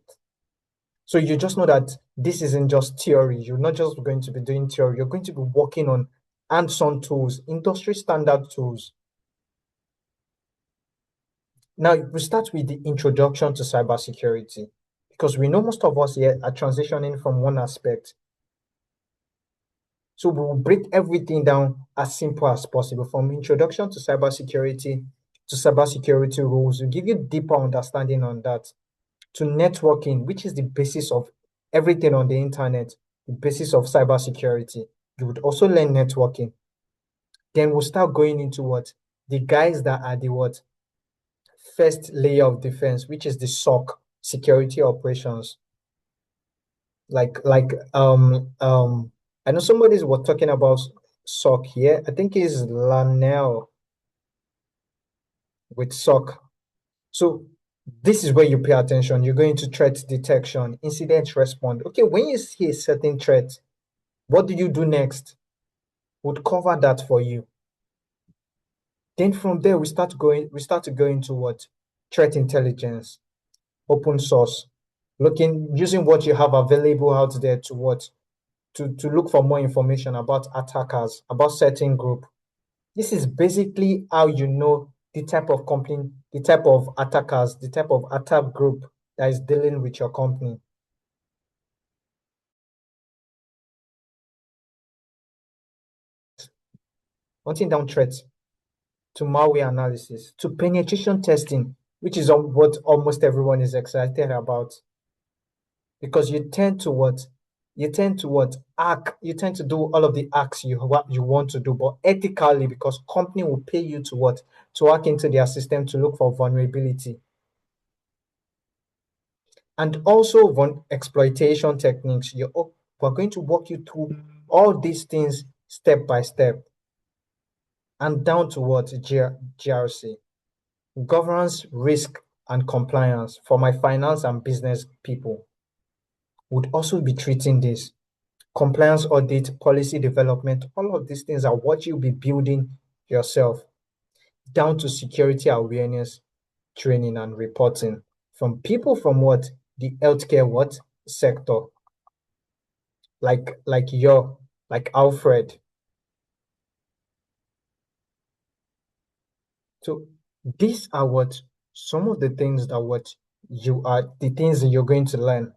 A: So you just know that this isn't just theory. You're not just going to be doing theory. You're going to be working on hands-on tools, industry standard tools. Now, we start with the introduction to cybersecurity because we know most of us here are transitioning from one aspect. So we will break everything down as simple as possible from introduction to cybersecurity rules. We give you deeper understanding on that to networking, which is the basis of everything on the internet, the basis of cybersecurity. You would also learn networking. Then we'll start going into what the guys that are the what first layer of defense, which is the SOC, security operations. Like I know somebody was talking about SOC here. I think it's Lanel with SOC. So This is where you pay attention. You're going to threat detection, incident response. Okay, when you see a certain threat, what do you do next? Would cover that for you. Then from there, we start to go into what? Threat intelligence, open source, using what you have available out there to what? To look for more information about attackers, about certain group. This is basically how you know the type of company, the type of attackers, the type of attack group that is dealing with your company. Hunting down threats, to malware analysis, to penetration testing, which is what almost everyone is excited about. Because you tend to what? You tend to what? You tend to do all of the acts what you want to do, but ethically, because company will pay you to what? To hack into their system to look for vulnerability. And also exploitation techniques. We're going to walk you through all these things step by step and down to what? GRC, governance, risk, and compliance. For my finance and business people, would also be treating this. Compliance audit, policy development, all of these things are what you'll be building yourself, down to security awareness, training, and reporting from people from what? The healthcare what? Sector, like like Alfred. So these are what some of the things that what you are the things that you're going to learn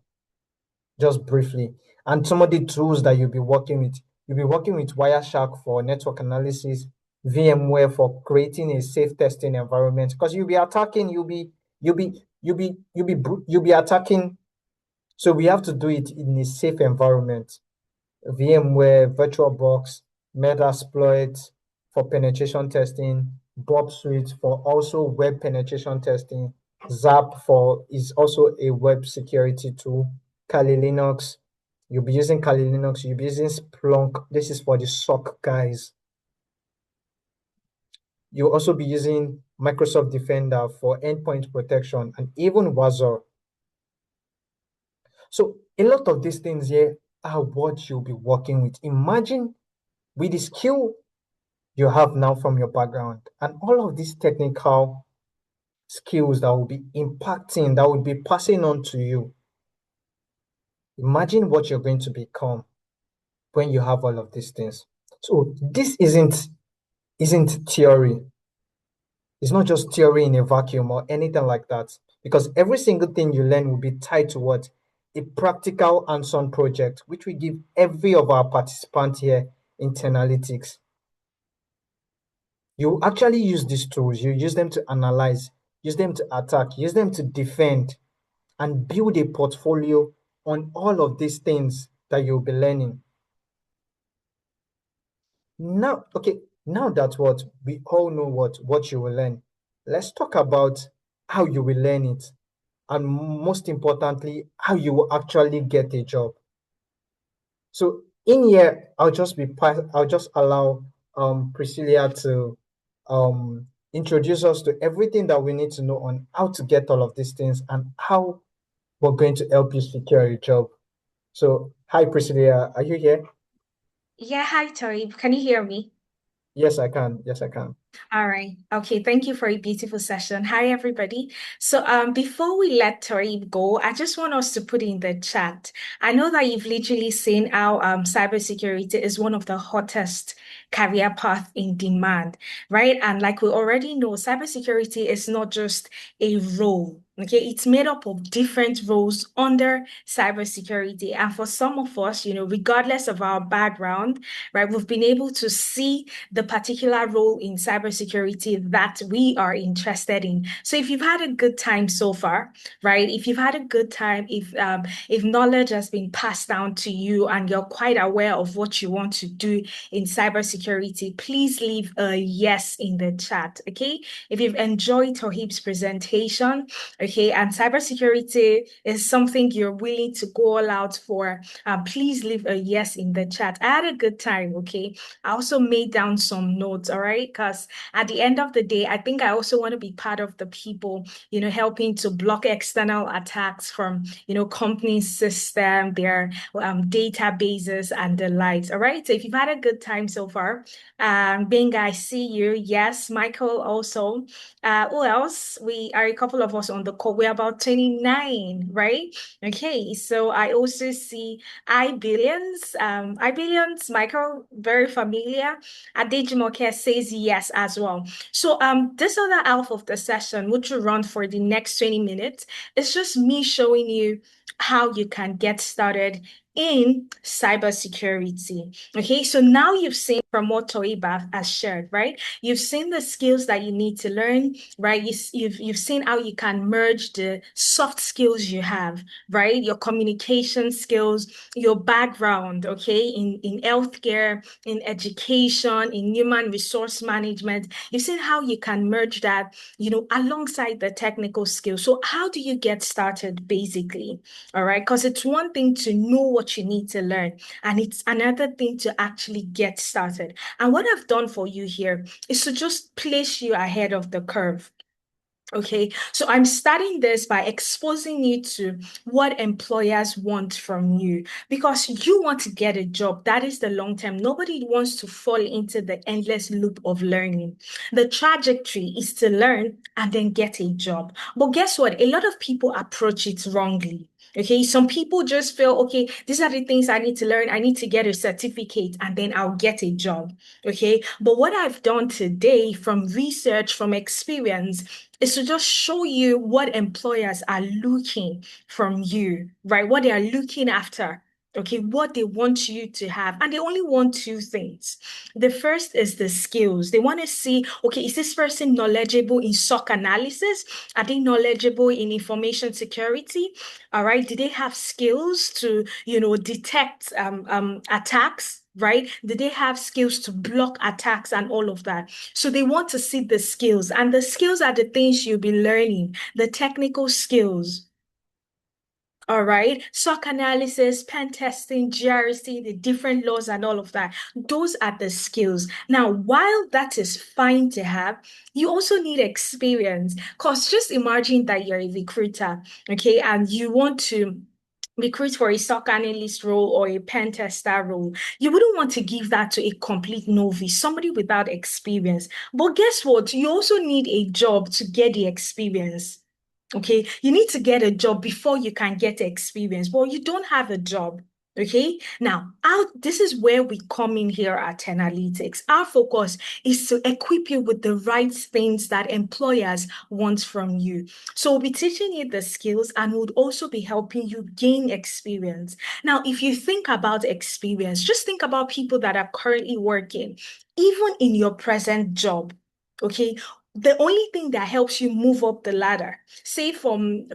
A: just briefly. And some of the tools that you'll be working with. You'll be working with Wireshark for network analysis, VMware for creating a safe testing environment. Because you'll be attacking, you'll be attacking. So we have to do it in a safe environment. VMware, VirtualBox, Metasploit for penetration testing, Bob Suite for also web penetration testing, Zap for is also a web security tool, Kali Linux. You'll be using Kali Linux, you'll be using Splunk. This is for the SOC guys. You'll also be using Microsoft Defender for endpoint protection and even Wazor. So a lot of these things here are what you'll be working with. Imagine with the skill you have now from your background and all of these technical skills that will be impacting, that will be passing on to you. Imagine what you're going to become when you have all of these things. So this isn't theory. It's not just theory in a vacuum or anything like that. Because every single thing you learn will be tied to what? A practical hands-on project, which we give every of our participants here in Tenalytics. You actually use these tools, you use them to analyze, use them to attack, use them to defend, and build a portfolio on all of these things that you'll be learning. Now, okay, now that what we all know what you will learn, let's talk about how you will learn it, and most importantly, how you will actually get a job. So in here, I'll just allow Priscilla to introduce us to everything that we need to know on how to get all of these things and how we're going to help you secure a job. So hi Priscilla, are you here?
B: Yeah, hi Tori. Can you hear me?
A: Yes, I can. Yes, I can.
B: All right. Okay. Thank you for a beautiful session. Hi, everybody. So, before we let Tori go, I just want us to put in the chat. I know that you've literally seen how cybersecurity is one of the hottest career path in demand, right? And like we already know, cybersecurity is not just a role. Okay, it's made up of different roles under cybersecurity. And for some of us, regardless of our background, right, we've been able to see the particular role in cybersecurity that we are interested in. So if you've had a good time so far, right? If you've had a good time, if knowledge has been passed down to you and you're quite aware of what you want to do in cybersecurity, please leave a yes in the chat, okay? If you've enjoyed Tohib's presentation, okay, Okay, and cybersecurity is something you're willing to go all out for, please leave a yes in the chat. I had a good time. Okay, I also made down some notes. All right, because at the end of the day, I think I also want to be part of the people, helping to block external attacks from, company system, their databases and the likes. All right. So if you've had a good time so far, Benga, I see you. Yes, Michael also. Who else? We are a couple of us on the call. We're about 29, right? Okay. So I also see I Billions, Michael, very familiar. Adejimoke says yes as well. So this other half of the session, which will run for the next 20 minutes, is just me showing you how you can get started in cybersecurity. Okay, so now you've seen from what Toiba has shared, right? You've seen the skills that you need to learn, right? You've seen how you can merge the soft skills you have, right? Your communication skills, your background, okay, in healthcare, in education, in human resource management. You've seen how you can merge that, alongside the technical skills. So how do you get started, basically? All right, because it's one thing to know what you need to learn, and it's another thing to actually get started. And what I've done for you here is to just place you ahead of the curve. Okay, so I'm starting this by exposing you to what employers want from you because you want to get a job. That is the long term. Nobody wants to fall into the endless loop of learning. The trajectory is to learn and then get a job. But guess what? A lot of people approach it wrongly. Okay, some people just feel, okay, these are the things I need to learn. I need to get a certificate and then I'll get a job. Okay, but what I've done today from research, from experience, is to just show you what employers are looking from you, right? What they are looking after, okay? What they want you to have. And they only want two things. The first is the skills. They want to see, okay, is this person knowledgeable in SOC analysis? Are they knowledgeable in information security? All right. Do they have skills to, detect attacks? Right? Do they have skills to block attacks and all of that? So they want to see the skills, and the skills are the things you'll be learning, the technical skills. All right. SOC analysis, pen testing, GRC, the different laws and all of that. Those are the skills. Now, while that is fine to have, you also need experience. Because just imagine that you're a recruiter, okay, and you want to recruit for a SOC analyst role or a pen tester role. You wouldn't want to give that to a complete novice, somebody without experience. But guess what? You also need a job to get the experience. Okay, you need to get a job before you can get experience, but you don't have a job. Okay, now this is where we come in here at Analytics. Our focus is to equip you with the right things that employers want from you. So we'll be teaching you the skills and would also be helping you gain experience. Now, if you think about experience, just think about people that are currently working, even in your present job. Okay, the only thing that helps you move up the ladder, say from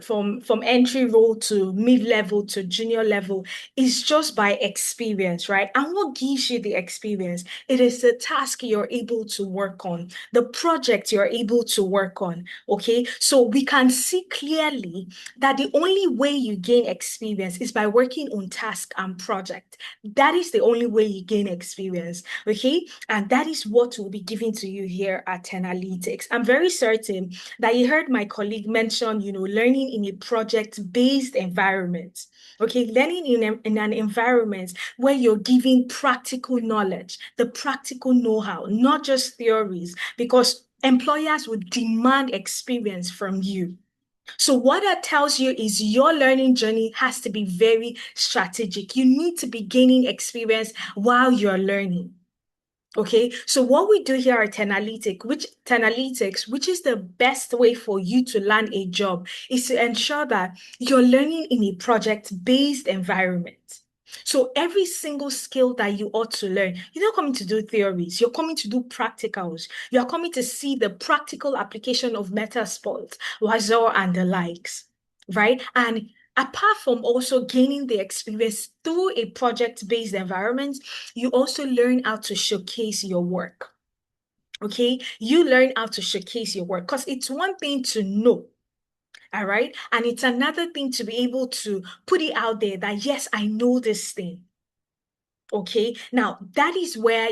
B: entry role to mid-level to junior level, is just by experience, right? And what gives you the experience? It is the task you're able to work on, the project you're able to work on. Okay, so we can see clearly that the only way you gain experience is by working on task and project. That is the only way you gain experience. Okay, and that is what we'll be giving to you here at Analytics. I'm very certain that you heard my colleague mention, learning in a project-based environment. Okay, learning in an environment where you're giving practical knowledge, the practical know-how, not just theories, because employers would demand experience from you. So what that tells you is your learning journey has to be very strategic. You need to be gaining experience while you're learning. Okay, so what we do here at Analytics, which is the best way for you to land a job, is to ensure that you're learning in a project-based environment. So every single skill that you ought to learn, you're not coming to do theories, you're coming to do practicals. You're coming to see the practical application of Metasploit, Wazor, and the likes, right? And apart from also gaining the experience through a project-based environment, you also learn how to showcase your work. Okay, you learn how to showcase your work because it's one thing to know. All right. And it's another thing to be able to put it out there that, yes, I know this thing. Okay, now that is where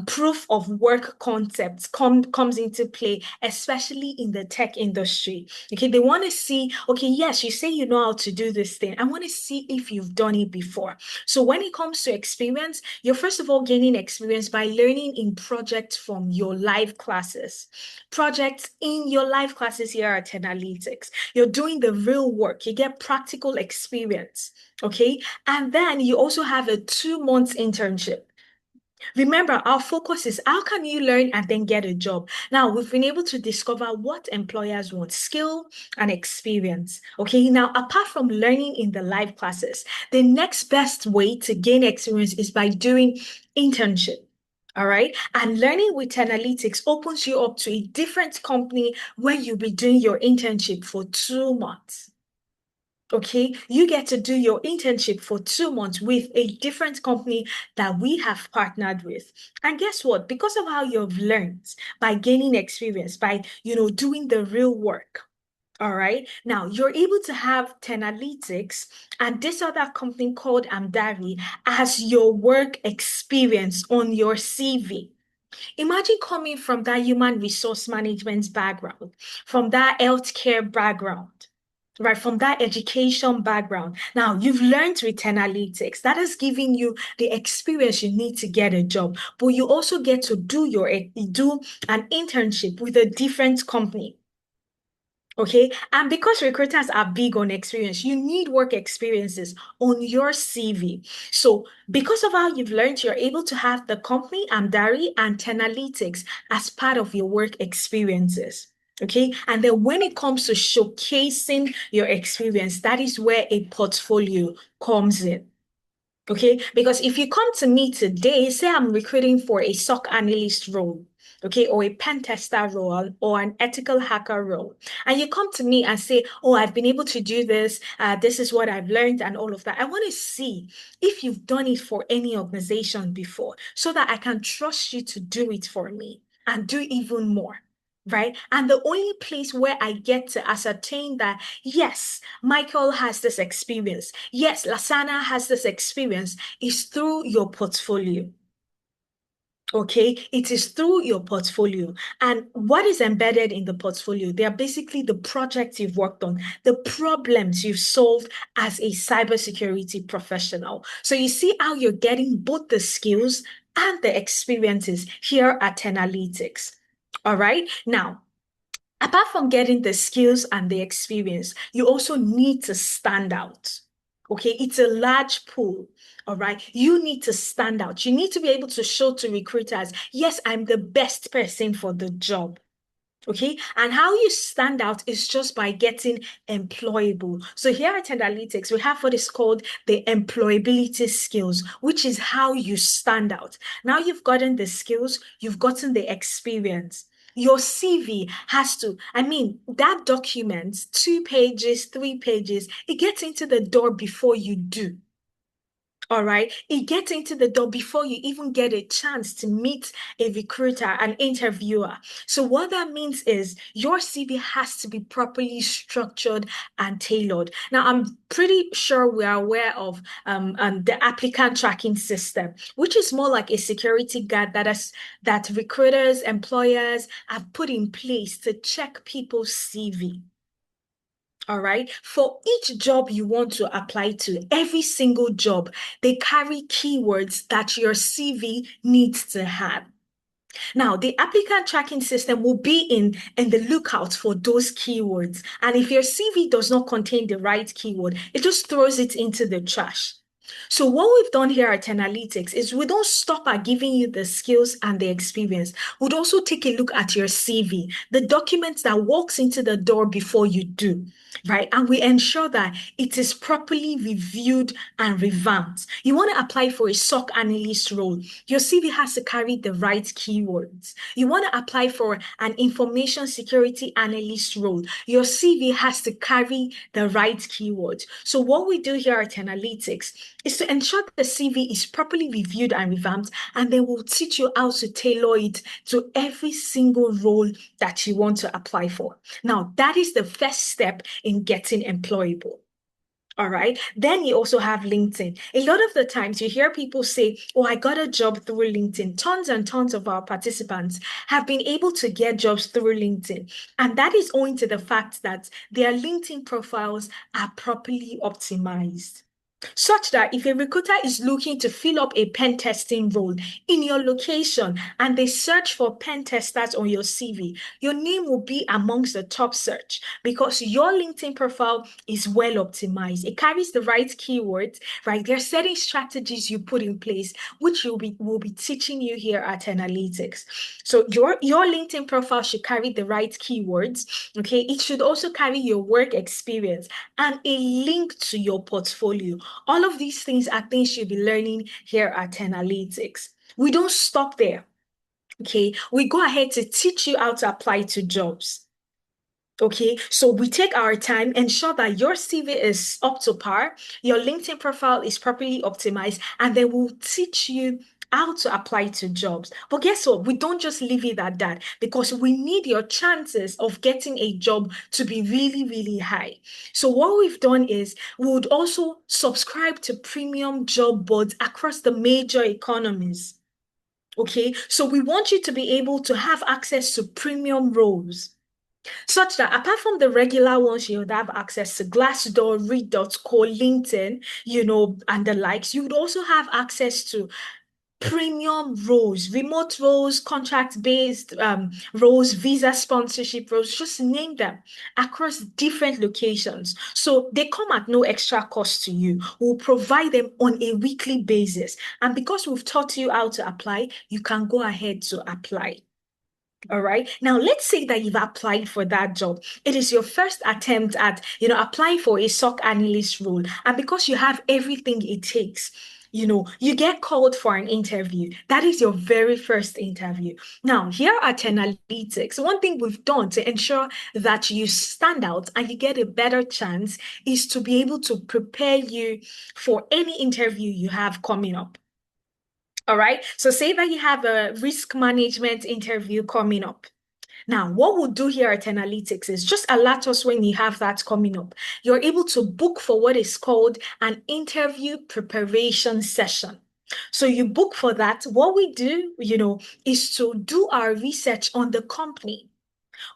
B: proof of work concepts comes into play, especially in the tech industry. Okay, they want to see, okay, yes, you say you know how to do this thing. I want to see if you've done it before. So when it comes to experience, you're first of all gaining experience by learning in projects from your live classes. Projects in your live classes here at Analytics. You're doing the real work. You get practical experience. Okay. And then you also have a 2 months internship. Remember, our focus is how can you learn and then get a job? Now, we've been able to discover what employers want, skill and experience. Okay. Now, apart from learning in the live classes, the next best way to gain experience is by doing internship. All right. And learning with analytics opens you up to a different company where you'll be doing your internship for 2 months. Okay, you get to do your internship for 2 months with a different company that we have partnered with. And guess what? Because of how you've learned by gaining experience, by doing the real work. All right. Now you're able to have Tenalytics and this other company called Amdari as your work experience on your CV. Imagine coming from that human resource management background, from that healthcare background, right? From that education background. Now, you've learned with analytics. That has given you the experience you need to get a job, but you also get to do an internship with a different company. Okay. And because recruiters are big on experience, you need work experiences on your CV. So, because of how you've learned, you're able to have the company, Amdari, and Tenalytics as part of your work experiences. Okay. And then when it comes to showcasing your experience, that is where a portfolio comes in. Okay, because if you come to me today, say I'm recruiting for a SOC analyst role, okay, or a pen tester role, or an ethical hacker role, and you come to me and say, "Oh, I've been able to do this. This is what I've learned, and all of that." I want to see if you've done it for any organization before, so that I can trust you to do it for me and do even more. Right. And the only place where I get to ascertain that, yes, Michael has this experience. Yes, Lasana has this experience is through your portfolio. Okay, it is through your portfolio. And what is embedded in the portfolio? They are basically the projects you've worked on, the problems you've solved as a cybersecurity professional. So you see how you're getting both the skills and the experiences here at Analytics. All right. Now, apart from getting the skills and the experience, you also need to stand out. Okay, it's a large pool. All right, you need to stand out. You need to be able to show to recruiters, yes, I'm the best person for the job. Okay. And how you stand out is just by getting employable. So here at Analytics, we have what is called the employability skills, which is how you stand out. Now you've gotten the skills, you've gotten the experience. Your CV has to, I mean, that document, 2 pages, 3 pages, it gets into the door before you do. All right. It gets into the door before you even get a chance to meet a recruiter, an interviewer. So what that means is your CV has to be properly structured and tailored. Now, I'm pretty sure we are aware of the applicant tracking system, which is more like a security guard that recruiters, employers have put in place to check people's CV. All right. For each job you want to apply to, every single job, they carry keywords that your CV needs to have. Now, the applicant tracking system will be in the lookout for those keywords. And if your CV does not contain the right keyword, it just throws it into the trash. So what we've done here at Analytics is we don't stop at giving you the skills and the experience. We'd also take a look at your CV, the document that walks into the door before you do, right? And we ensure that it is properly reviewed and revamped. You want to apply for a SOC analyst role. Your CV has to carry the right keywords. You want to apply for an information security analyst role. Your CV has to carry the right keywords. So what we do here at Analytics is to ensure the CV is properly reviewed and revamped, and they will teach you how to tailor it to every single role that you want to apply for. Now, that is the first step in getting employable. All right. Then you also have LinkedIn. A lot of the times you hear people say, oh, I got a job through LinkedIn. Tons and tons of our participants have been able to get jobs through LinkedIn. And that is owing to the fact that their LinkedIn profiles are properly optimized, such that if a recruiter is looking to fill up a pen testing role in your location and they search for pen testers on your CV, your name will be amongst the top search because your LinkedIn profile is well optimized. It carries the right keywords, right? There are certain strategies you put in place, which will be teaching you here at Analytics. So your LinkedIn profile should carry the right keywords. Okay. It should also carry your work experience and a link to your portfolio. All of these things are things you'll be learning here at Analytics. We don't stop there. Okay. We go ahead to teach you how to apply to jobs. Okay, so we take our time, ensure that your CV is up to par, your LinkedIn profile is properly optimized, and then we'll teach you how to apply to jobs. But guess what? We don't just leave it at that because we need your chances of getting a job to be really, really high. So what we've done is we would also subscribe to premium job boards across the major economies. Okay, so we want you to be able to have access to premium roles, such that apart from the regular ones, you would have access to Glassdoor, Read.co, LinkedIn, and the likes. You would also have access to premium roles, remote roles, contract-based roles, visa sponsorship roles, just name them, across different locations. So they come at no extra cost to you. We'll provide them on a weekly basis. And because we've taught you how to apply, you can go ahead to apply. All right. Now, let's say that you've applied for that job. It is your first attempt at, applying for a SOC analyst role. And because you have everything it takes, you get called for an interview. That is your very first interview. Now, here at Analytics, one thing we've done to ensure that you stand out and you get a better chance is to be able to prepare you for any interview you have coming up. All right. So say that you have a risk management interview coming up. Now, what we'll do here at Analytics is just alert us when you have that coming up. You're able to book for what is called an interview preparation session. So you book for that. What we do, is to do our research on the company.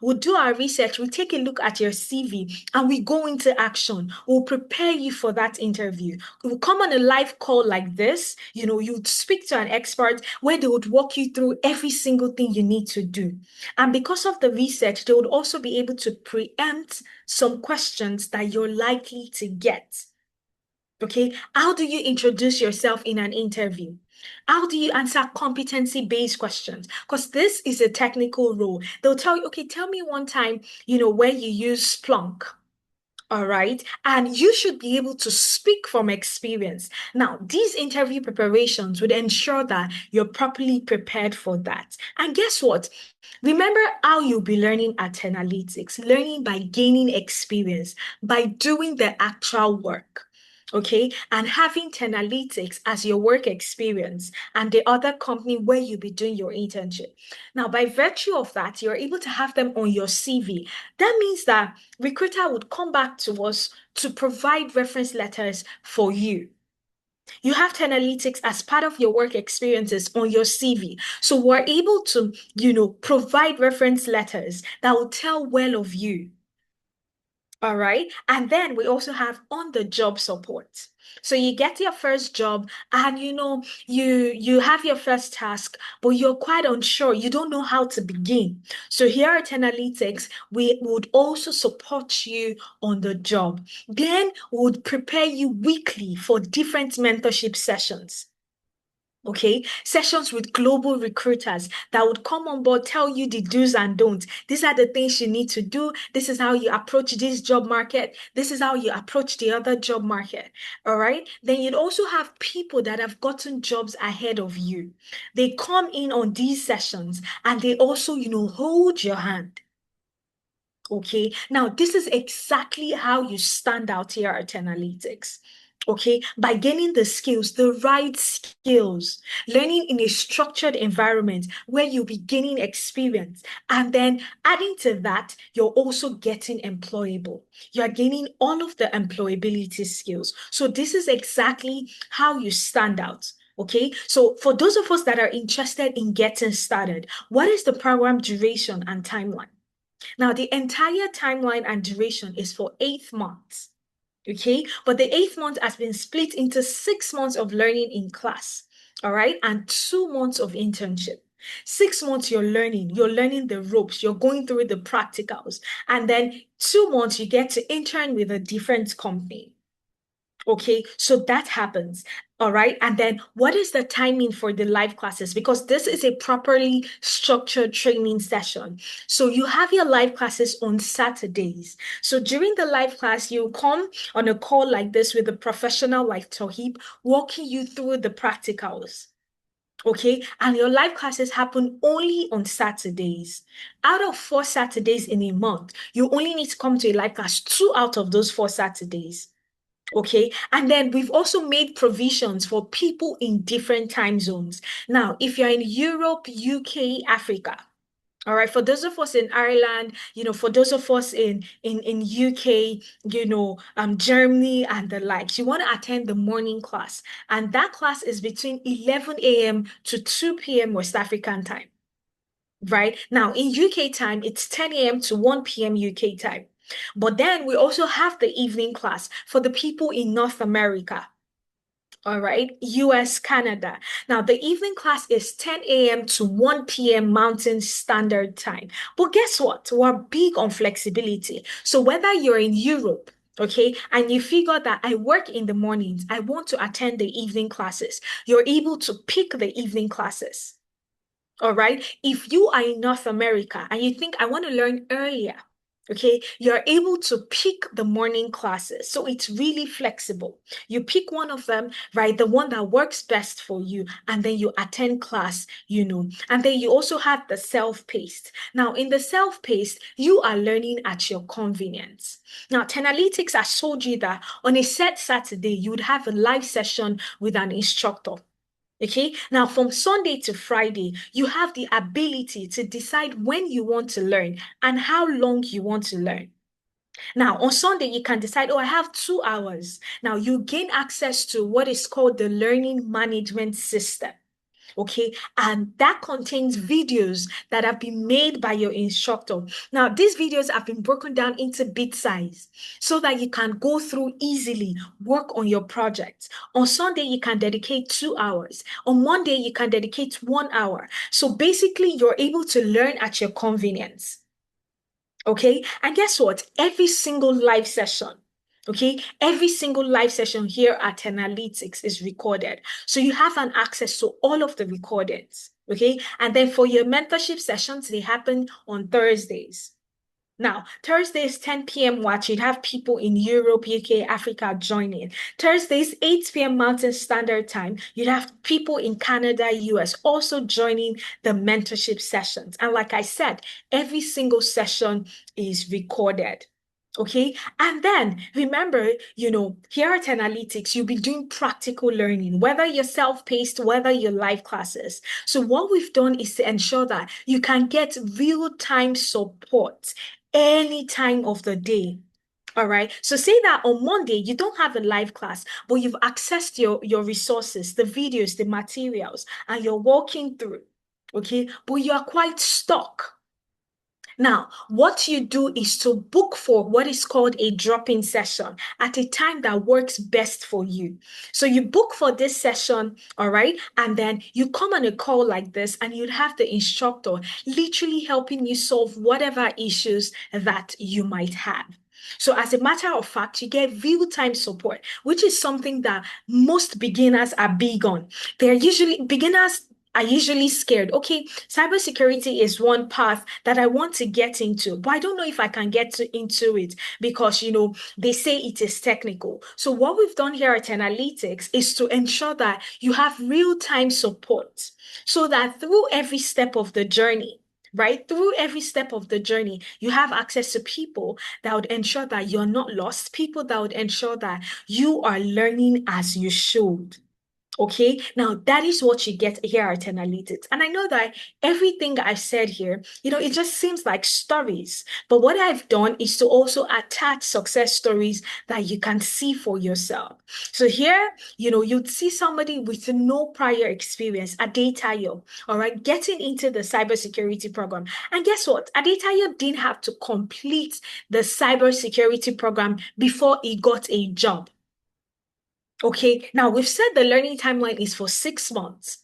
B: We'll do our research, we take a look at your CV, and we go into action. We'll prepare you for that interview. We'll come on a live call like this. You'd speak to an expert where they would walk you through every single thing you need to do. And because of the research, they would also be able to preempt some questions that you're likely to get. Okay, how do you introduce yourself in an interview? How do you answer competency-based questions? Because this is a technical role. They'll tell you, okay, tell me one time, where you use Splunk. All right. And you should be able to speak from experience. Now, these interview preparations would ensure that you're properly prepared for that. And guess what? Remember how you'll be learning at Analytics, learning by gaining experience, by doing the actual work. Okay, and having Analytics as your work experience and the other company where you'll be doing your internship. Now, by virtue of that, you're able to have them on your CV. That means that recruiter would come back to us to provide reference letters for you. You have Analytics as part of your work experiences on your CV. So we're able to, provide reference letters that will tell well of you. All right. And then we also have on-the-job support. So you get your first job and you have your first task, but you're quite unsure. You don't know how to begin. So here at Analytics, we would also support you on the job. Then we would prepare you weekly for different mentorship sessions. Okay, sessions with global recruiters that would come on board, tell you the do's and don'ts. These are the things you need to do. This is how you approach this job market. This is how you approach the other job market. All right. Then you'd also have people that have gotten jobs ahead of you. They come in on these sessions and they also, hold your hand. Okay. Now, this is exactly how you stand out here at Analytics. okay, by gaining the skills, the right skills, learning in a structured environment where you'll be gaining experience. And then adding to that, you're also getting employable. You're gaining all of the employability skills. So this is exactly how you stand out. Okay, so for those of us that are interested in getting started, what is the program duration and timeline? Now, the entire timeline and duration is for 8 months. Okay, but the 8 month has been split into 6 months of learning in class, all right, and 2 months of internship. 6 months you're learning the ropes, you're going through the practicals, and then 2 months you get to intern with a different company. Okay, so that happens. All right. And then what is the timing for the live classes? Because this is a properly structured training session. So you have your live classes on Saturdays. So during the live class, you come on a call like this with a professional like Tohib, walking you through the practicals. Okay, and your live classes happen only on Saturdays. Out of 4 Saturdays in a month, you only need to come to a live class 2 out of those 4 Saturdays. Okay. And then we've also made provisions for people in different time zones. Now, if you're in Europe, UK, Africa, all right, for those of us in Ireland, for those of us in UK, Germany and the likes, you want to attend the morning class. And that class is between 11 a.m. to 2 p.m. West African time. Right now in UK time, it's 10 a.m. to 1 p.m. UK time. But then we also have the evening class for the people in North America. All right, US, Canada. Now, the evening class is 10 a.m. to 1 p.m. Mountain Standard Time. But guess what? We're big on flexibility. So whether you're in Europe, okay, and you figure that I work in the mornings, I want to attend the evening classes, you're able to pick the evening classes. All right. If you are in North America and you think I want to learn earlier, okay, you're able to pick the morning classes. So it's really flexible. You pick one of them, right? The one that works best for you, and then you attend class. And then you also have the self-paced. Now, in the self-paced, you are learning at your convenience. Now, Tenalytics has told you that on a set Saturday, you would have a live session with an instructor. Okay, now from Sunday to Friday, you have the ability to decide when you want to learn and how long you want to learn. Now, on Sunday, you can decide, oh, I have 2 hours. Now, you gain access to what is called the learning management system. Okay, and that contains videos that have been made by your instructor. Now, these videos have been broken down into bit size so that you can go through easily, work on your project. On Sunday, you can dedicate 2 hours. On Monday, you can dedicate 1 hour. So basically, you're able to learn at your convenience. Okay. And guess what? Every single live session here at Analytics is recorded. So you have an access to all of the recordings. Okay. And then for your mentorship sessions, they happen on Thursdays. Now, Thursdays, 10 p.m. watch, you'd have people in Europe, UK, Africa joining. Thursdays, 8 p.m. Mountain Standard Time, you'd have people in Canada, US also joining the mentorship sessions. And like I said, every single session is recorded. Okay. And then remember, here at Analytics, you'll be doing practical learning, whether you're self-paced, whether you're live classes. So what we've done is to ensure that you can get real-time support any time of the day. All right. So say that on Monday, you don't have a live class, but you've accessed your resources, the videos, the materials, and you're walking through. Okay. But you are quite stuck. Now, what you do is to book for what is called a drop-in session at a time that works best for you. So you book for this session, all right? And then you come on a call like this and you'd have the instructor literally helping you solve whatever issues that you might have. So as a matter of fact, you get real-time support, which is something that most beginners are big on. Beginners are usually scared. Okay, cybersecurity is one path that I want to get into, but I don't know if I can into it because, they say it is technical. So what we've done here at Analytics is to ensure that you have real-time support so that through every step of the journey, right? Through every step of the journey, you have access to people that would ensure that you're not lost, people that would ensure that you are learning as you should. Okay, now that is what you get here at Analytics. And I know that everything I said here, it just seems like stories. But what I've done is to also attach success stories that you can see for yourself. So here, you'd see somebody with no prior experience, Adetayo, all right, getting into the cybersecurity program. And guess what? Adetayo didn't have to complete the cybersecurity program before he got a job. Okay, now we've said the learning timeline is for 6 months.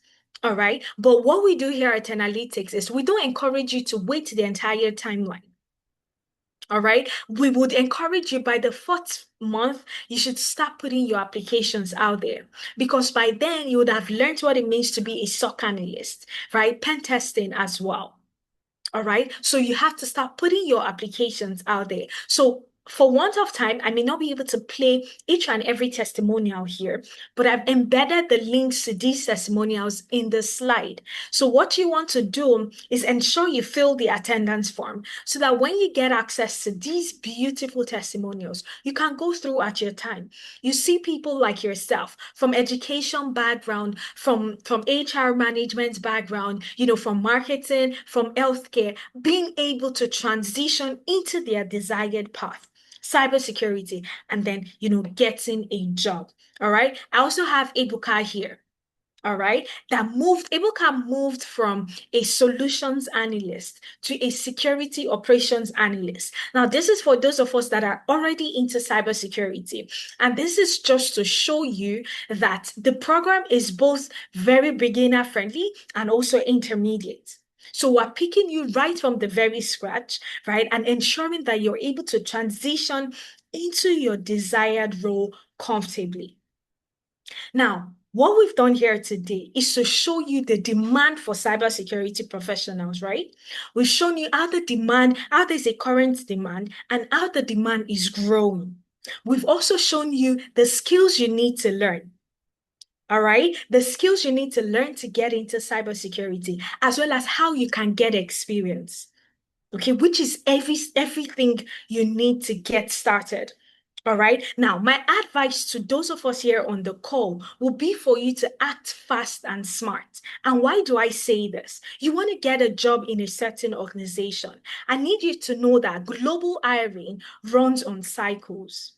B: All right. But what we do here at Analytics is we don't encourage you to wait the entire timeline. All right. We would encourage you by the fourth month, you should start putting your applications out there because by then you would have learned what it means to be a SOC analyst, right? Pen testing as well. All right. So you have to start putting your applications out there. So for want of time, I may not be able to play each and every testimonial here, but I've embedded the links to these testimonials in the slide. So what you want to do is ensure you fill the attendance form so that when you get access to these beautiful testimonials, you can go through at your time. You see people like yourself from education background, from HR management background, from marketing, from healthcare, being able to transition into their desired path, cybersecurity, and then, getting a job. All right. I also have Ebuka here. All right, Ebuka moved from a solutions analyst to a security operations analyst. Now, this is for those of us that are already into cybersecurity. And this is just to show you that the program is both very beginner friendly and also intermediate. So we're picking you right from the very scratch, right? And ensuring that you're able to transition into your desired role comfortably. Now, what we've done here today is to show you the demand for cybersecurity professionals, right? We've shown you how there's a current demand, and how the demand is growing. We've also shown you the skills you need to learn. All right, the skills you need to learn to get into cybersecurity, as well as how you can get experience. Okay, which is everything you need to get started. All right. Now, my advice to those of us here on the call will be for you to act fast and smart. And why do I say this? You want to get a job in a certain organization. I need you to know that global hiring runs on cycles.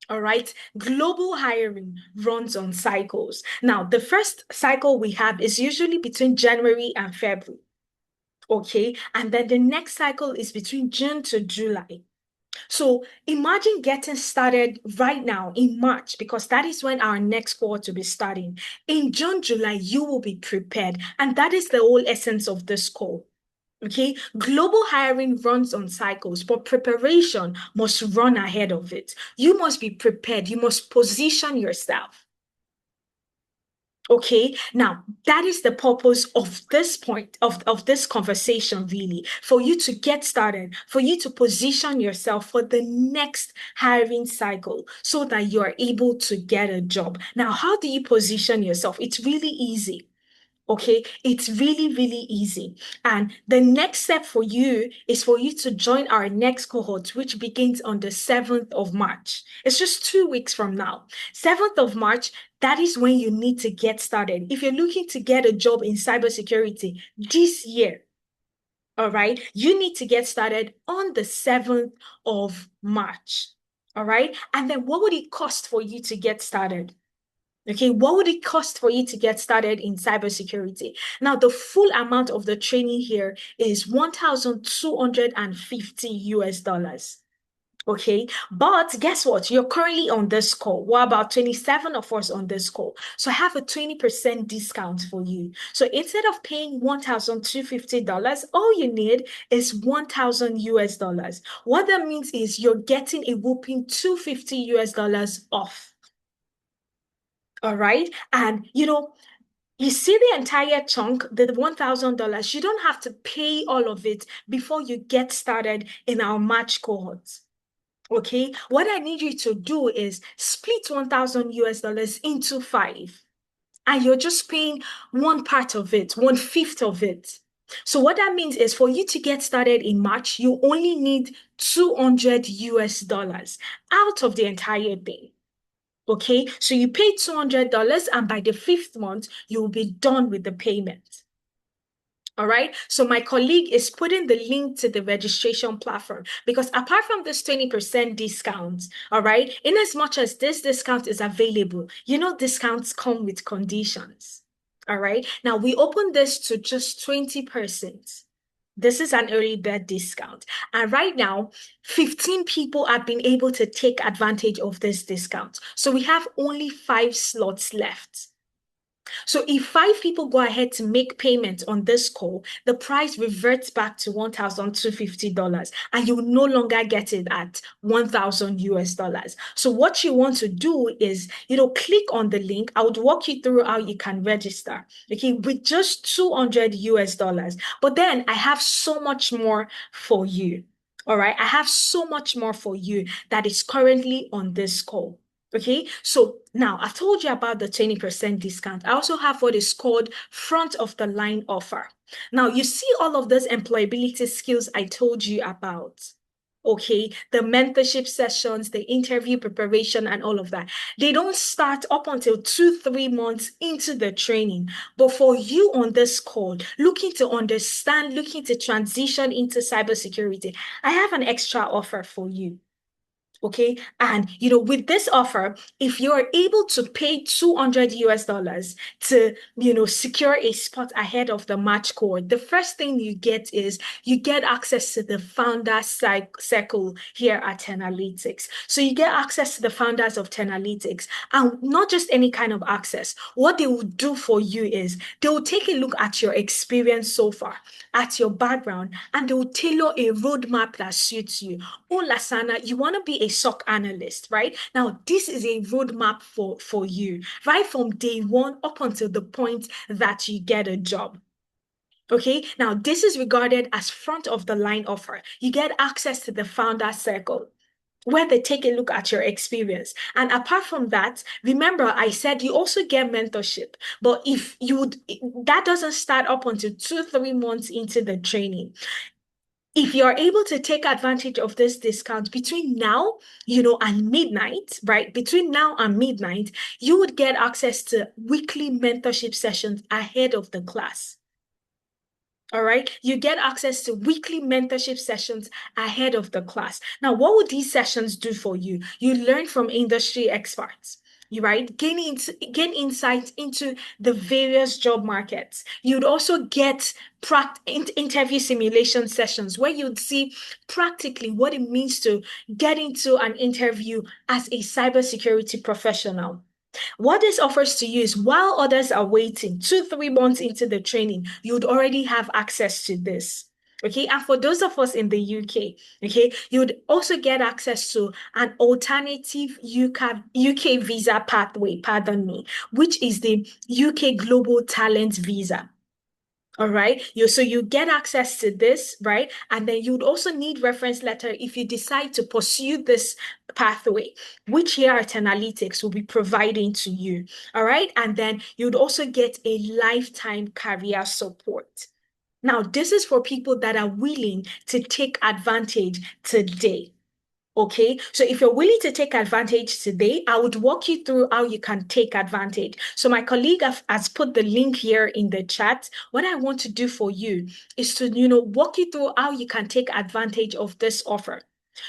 B: All right. Global hiring runs on cycles. Now, the first cycle we have is usually between January and February. Okay. And then the next cycle is between June to July. So imagine getting started right now in March, because that is when our next quarter will be starting. In June, July, you will be prepared. And that is the whole essence of this call. Okay, global hiring runs on cycles, but preparation must run ahead of it. You must be prepared. You must position yourself. Okay, now that is the purpose of this point of this conversation, really, for you to get started, for you to position yourself for the next hiring cycle so that you are able to get a job. Now, how do you position yourself? It's really easy. Okay, it's really, really easy. And the next step for you is for you to join our next cohort, which begins on the 7th of March. It's just 2 weeks from now. 7th of March, that is when you need to get started. If you're looking to get a job in cybersecurity this year, all right, you need to get started on the 7th of March. All right. And then what would it cost for you to get started? Okay, what would it cost for you to get started in cybersecurity? Now, the full amount of the training here is 1,250 US dollars. Okay, but guess what? You're currently on this call. We're about 27 of us on this call. So I have a 20% discount for you. So instead of paying $1,250, all you need is 1,000 US dollars. What that means is you're getting a whopping 250 US dollars off. All right. And you see the entire chunk, the $1,000, you don't have to pay all of it before you get started in our March cohorts. Okay. What I need you to do is split 1,000 US dollars into five. And you're just paying one part of it, one fifth of it. So what that means is for you to get started in March, you only need 200 US dollars out of the entire thing. Okay, so you pay $200 and by the fifth month, you'll be done with the payment. All right. So my colleague is putting the link to the registration platform because apart from this 20% discount, all right, in as much as this discount is available, discounts come with conditions. All right. Now we open this to just 20%. This is an early bird discount. And right now, 15 people have been able to take advantage of this discount. So we have only 5 slots left. So if 5 people go ahead to make payment on this call, the price reverts back to $1,250 and you will no longer get it at 1,000 US dollars. So what you want to do is, click on the link. I would walk you through how you can register, okay, with just 200 US dollars. But then I have so much more for you. All right. I have so much more for you that is currently on this call. Okay, so now I've told you about the 20% discount. I also have what is called front of the line offer. Now, you see all of those employability skills I told you about. Okay, the mentorship sessions, the interview preparation, and all of that. They don't start up until 2, 3 months into the training. But for you on this call, looking to understand, looking to transition into cybersecurity, I have an extra offer for you. Okay. And, with this offer, if you're able to pay 200 US dollars to, secure a spot ahead of the match court, the first thing you get is you get access to the founder circle here at Tenalytics. So you get access to the founders of Tenalytics and not just any kind of access. What they will do for you is they will take a look at your experience so far, at your background, and they will tailor a roadmap that suits you. Oh, Lasana, you want to be a SOC analyst, right? Now, this is a roadmap for you, right from day one up until the point that you get a job. Okay, now this is regarded as front of the line offer. You get access to the founder circle where they take a look at your experience. And apart from that, remember I said you also get mentorship. But if you would, that doesn't start up until 2, 3 months into the training. If you're able to take advantage of this discount between now, and midnight, right? Between now and midnight, you would get access to weekly mentorship sessions ahead of the class. All right. You get access to weekly mentorship sessions ahead of the class. Now, what would these sessions do for you? You learn from industry experts. You right, gain insight into the various job markets. You'd also get interview simulation sessions where you'd see practically what it means to get into an interview as a cybersecurity professional. What this offers to you is while others are waiting 2, 3 months into the training, you'd already have access to this. Okay, and for those of us in the UK, okay, you'd also get access to an alternative UK visa pathway, pardon me, which is the UK Global Talent Visa. All right. So you get access to this, right? And then you'd also need reference letter if you decide to pursue this pathway, which here at Analytics will be providing to you. All right. And then you'd also get a lifetime career support. Now, this is for people that are willing to take advantage today. Okay, so if you're willing to take advantage today, I would walk you through how you can take advantage. So my colleague has put the link here in the chat. What I want to do for you is to, walk you through how you can take advantage of this offer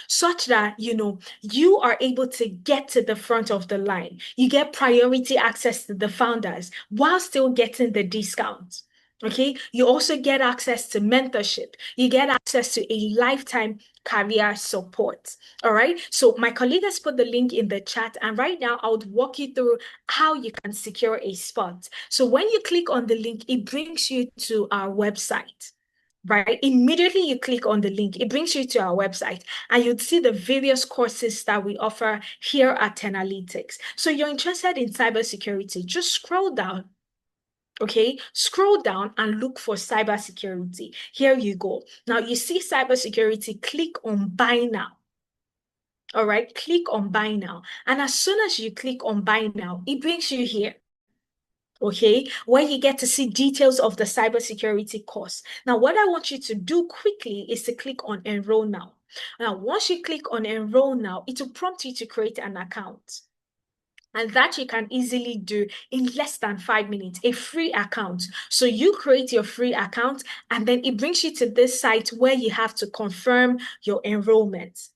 B: such that you are able to get to the front of the line. You get priority access to the founders while still getting the discount. Okay, you also get access to mentorship. You get access to a lifetime career support. All right. So my colleague has put the link in the chat, and right now I would walk you through how you can secure a spot. So when you click on the link, it brings you to our website. Right. Immediately you click on the link, it brings you to our website and you'd see the various courses that we offer here at Tenalytics. So you're interested in cybersecurity, just scroll down. Okay, scroll down and look for cybersecurity. Here you go. Now you see cybersecurity, click on buy now. All right, click on buy now. And as soon as you click on buy now, it brings you here. okay, where you get to see details of the cybersecurity course. Now, what I want you to do quickly is to click on Enroll Now. Now, once you click on Enroll Now, it will prompt you to create an account. And that you can easily do in less than 5 minutes, a free account. So you create your free account, and then it brings you to this site where you have to confirm your enrollment.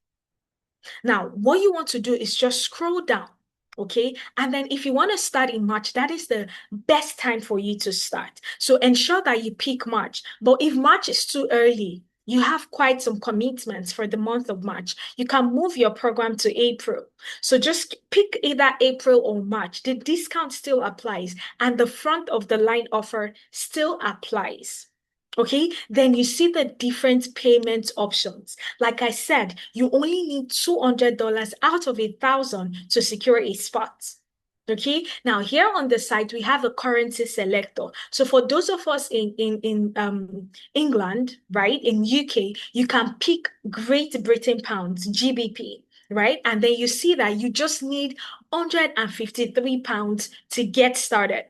B: Now, what you want to do is just scroll down, okay? And then if you want to start in March, that is the best time for you to start. So ensure that you pick March. But if March is too early, you have quite some commitments for the month of March, you can move your program to April. So just pick either April or March. The discount still applies, and the front of the line offer still applies. Okay, then you see the different payment options. Like I said, you only need $200 out of 1,000 to secure a spot. Okay, now here on the site, we have a currency selector. So for those of us in England, right, in UK, you can pick Great Britain pounds, GBP, right? And then you see that you just need £153 to get started.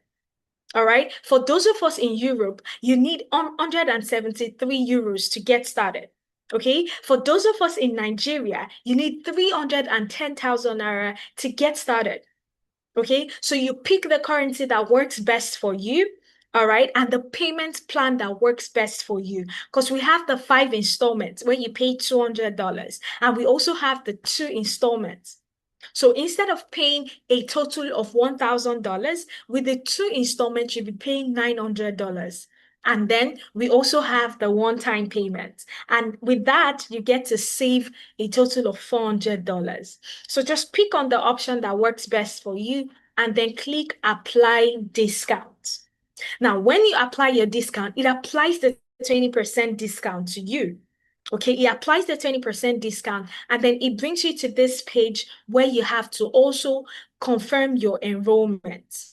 B: All right. For those of us in Europe, you need 173 euros to get started. Okay. For those of us in Nigeria, you need 310,000 naira to get started. Okay. So you pick the currency that works best for you. All right. And the payment plan that works best for you. Because we have the 5 installments where you pay $200. And we also have the 2 installments. So instead of paying a total of $1,000, with the 2 installments, you'll be paying $900. And then we also have the one-time payment. And with that, you get to save a total of $400. So just pick on the option that works best for you and then click apply discount. Now, when you apply your discount, it applies the 20% discount to you. Okay, it applies the 20% discount, and then it brings you to this page where you have to also confirm your enrollment.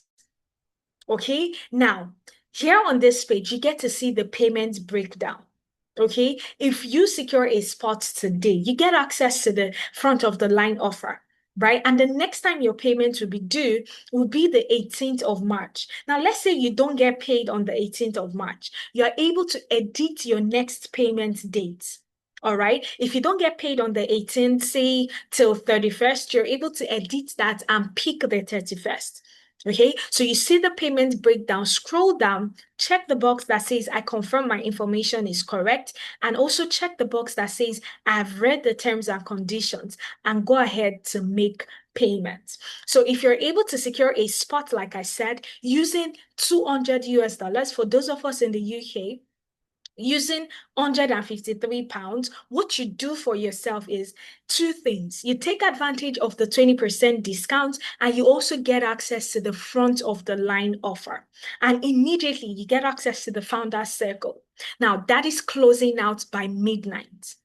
B: Okay, now here on this page, you get to see the payment breakdown. Okay, if you secure a spot today, you get access to the front of the line offer, right? And the next time your payment will be due will be the 18th of March. Now, let's say you don't get paid on the 18th of March. You're able to edit your next payment date. All right. If you don't get paid on the 18th, say till 31st, you're able to edit that and pick the 31st. Okay, so you see the payment breakdown, scroll down, check the box that says, I confirm my information is correct, and also check the box that says, I've read the terms and conditions, and go ahead to make payments. So if you're able to secure a spot, like I said, using 200 US dollars for those of us in the UK, using £153, what you do for yourself is two things. You take advantage of the 20% discount, and you also get access to the front of the line offer. And immediately you get access to the founder's circle. Now, that is closing out by midnight.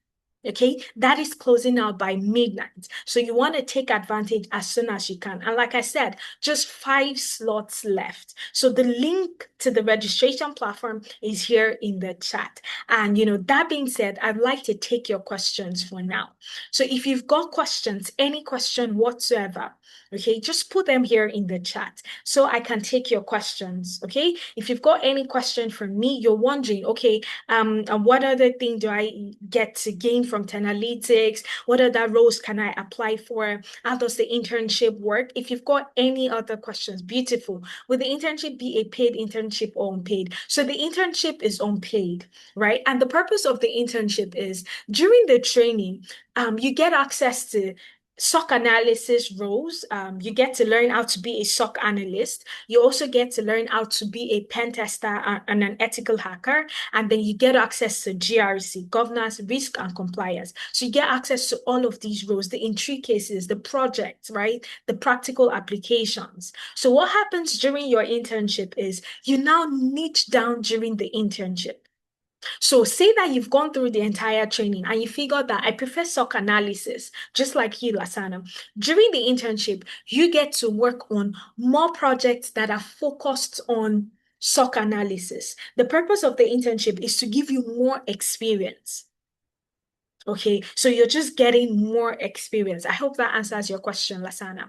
B: Okay, that is closing out by midnight. So you want to take advantage as soon as you can. And like I said, just 5 slots left. So the link to the registration platform is here in the chat. And that being said, I'd like to take your questions for now. So if you've got questions, any question whatsoever, okay, just put them here in the chat so I can take your questions. Okay, if you've got any question for me, you're wondering, okay, what other thing do I get to gain from Tenalytics? What other roles can I apply for? How does the internship work? If you've got any other questions, beautiful. Will the internship be a paid internship or unpaid? So the internship is unpaid, right? And the purpose of the internship is during the training, you get access to SOC analysis roles. You get to learn how to be a SOC analyst. You also get to learn how to be a pen tester and an ethical hacker. And then you get access to GRC, governance, risk, and compliance. So you get access to all of these roles, the intricacies, the projects, right? The practical applications. So what happens during your internship is you now niche down during the internship. So say that you've gone through the entire training and you figured that I prefer SOC analysis, just like you, Lasana. During the internship, you get to work on more projects that are focused on SOC analysis. The purpose of the internship is to give you more experience. Okay, so you're just getting more experience. I hope that answers your question, Lasana.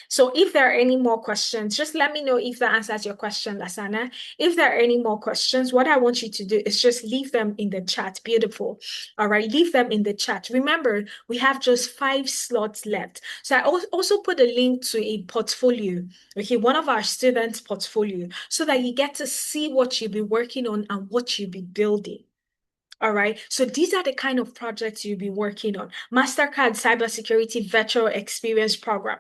B: So if there are any more questions, just let me know if that answers your question, Lasana. If there are any more questions, what I want you to do is just leave them in the chat. Beautiful. All right, leave them in the chat. Remember, we have just 5 slots left. So I also put a link to a portfolio, okay, one of our students' portfolio, so that you get to see what you'll be working on and what you'll be building. All right. So these are the kind of projects you'll be working on. MasterCard Cybersecurity Virtual Experience Program.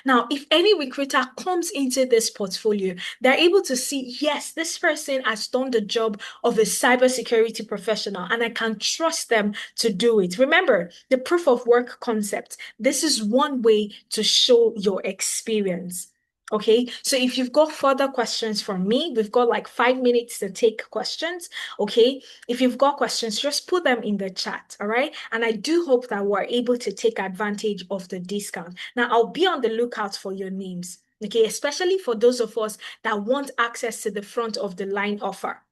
B: Now, if any recruiter comes into this portfolio, they're able to see, yes, this person has done the job of a cybersecurity professional, and I can trust them to do it. Remember, the proof of work concept. This is one way to show your experience. Okay, so if you've got further questions from me, we've got like 5 minutes to take questions. Okay, if you've got questions, just put them in the chat, all right? And I do hope that we're able to take advantage of the discount. Now, I'll be on the lookout for your names, okay? Especially for those of us that want access to the front of the line offer.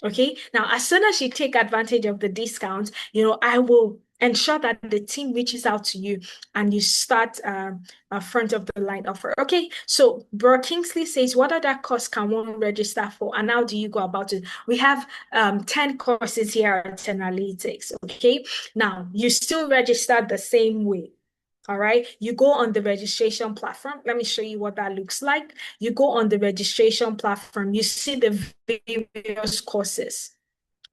B: Okay, now as soon as you take advantage of the discount, I will ensure that the team reaches out to you and you start a front of the line offer. Okay, so Bro Kingsley says, what other course can one register for and how do you go about it? We have 10 courses here at Analytics. Okay, now you still register the same way. All right, you go on the registration platform. Let me show you what that looks like. You go on the registration platform, you see the various courses.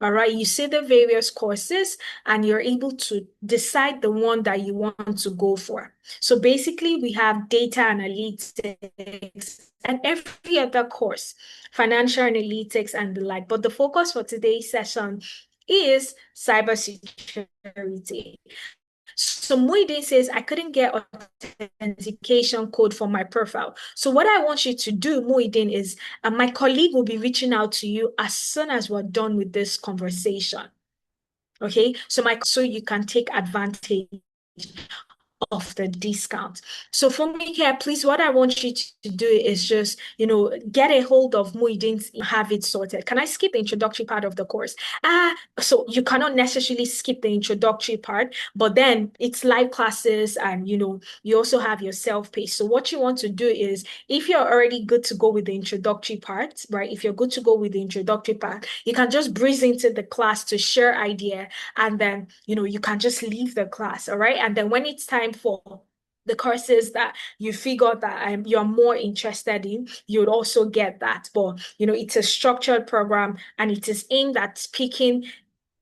B: All right, you see the various courses and you're able to decide the one that you want to go for. So basically, we have data analytics and every other course, financial analytics and the like. But the focus for today's session is cybersecurity. So Muidin says, I couldn't get authentication code for my profile. So what I want you to do, Muidin, is my colleague will be reaching out to you as soon as we're done with this conversation. Okay, so you can take advantage of the discount. So for me here, please, what I want you to do is just, get a hold of Muidin, have it sorted. Can I skip the introductory part of the course? So you cannot necessarily skip the introductory part, but then it's live classes and, you also have your self-paced. So what you want to do is, if you're already good to go with the introductory part, right? If you're good to go with the introductory part, you can just breeze into the class to share idea and then, you can just leave the class, all right? And then when it's time for the courses that you figure that you're more interested in, you'd also get that. But, it's a structured program and it is aimed at picking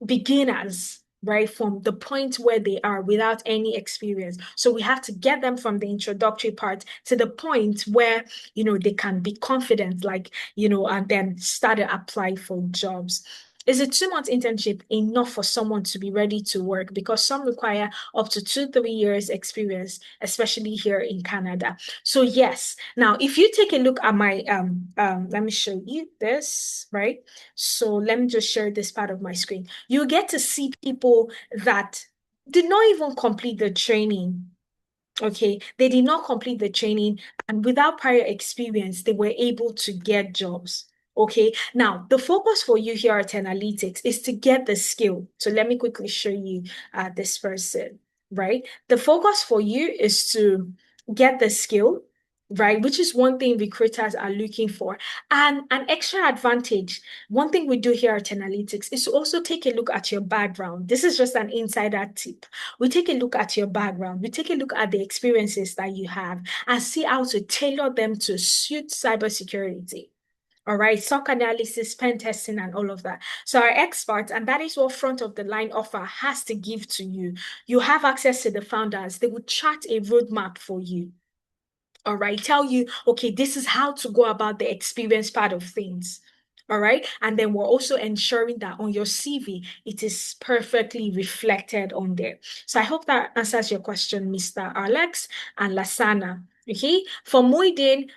B: beginners, right, from the point where they are without any experience. So we have to get them from the introductory part to the point where, they can be confident, like, and then start to apply for jobs. Is a 2 month internship enough for someone to be ready to work? Because some require up to 2, 3 years experience, especially here in Canada. So yes, now if you take a look at my let me show you this, right? So let me just share this part of my screen. You get to see people that did not even complete the training. Okay, they did not complete the training, and without prior experience, they were able to get jobs. Okay, now the focus for you here at Analytics is to get the skill. So let me quickly show you this person, right? The focus for you is to get the skill, right? Which is one thing recruiters are looking for. And an extra advantage, one thing we do here at Analytics is to also take a look at your background. This is just an insider tip. We take a look at your background, we take a look at the experiences that you have and see how to tailor them to suit cybersecurity. All right, SOC analysis, pen testing, and all of that. So our experts, and that is what front of the line offer has to give to you. You have access to the founders. They will chart a roadmap for you. All right, tell you, okay, this is how to go about the experience part of things. All right, and then we're also ensuring that on your CV, it is perfectly reflected on there. So I hope that answers your question, Mr. Alex and Lasana. Okay, for Muidin,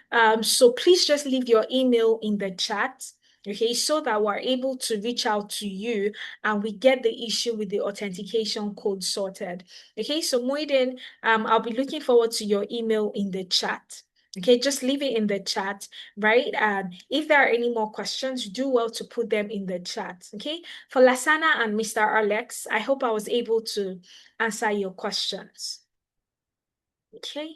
B: so please just leave your email in the chat. Okay, so that we're able to reach out to you and we get the issue with the authentication code sorted. Okay, so Muidin, I'll be looking forward to your email in the chat. Okay, just leave it in the chat, right? And if there are any more questions, do well to put them in the chat. Okay, for Lasana and Mr. Alex, I hope I was able to answer your questions. Okay.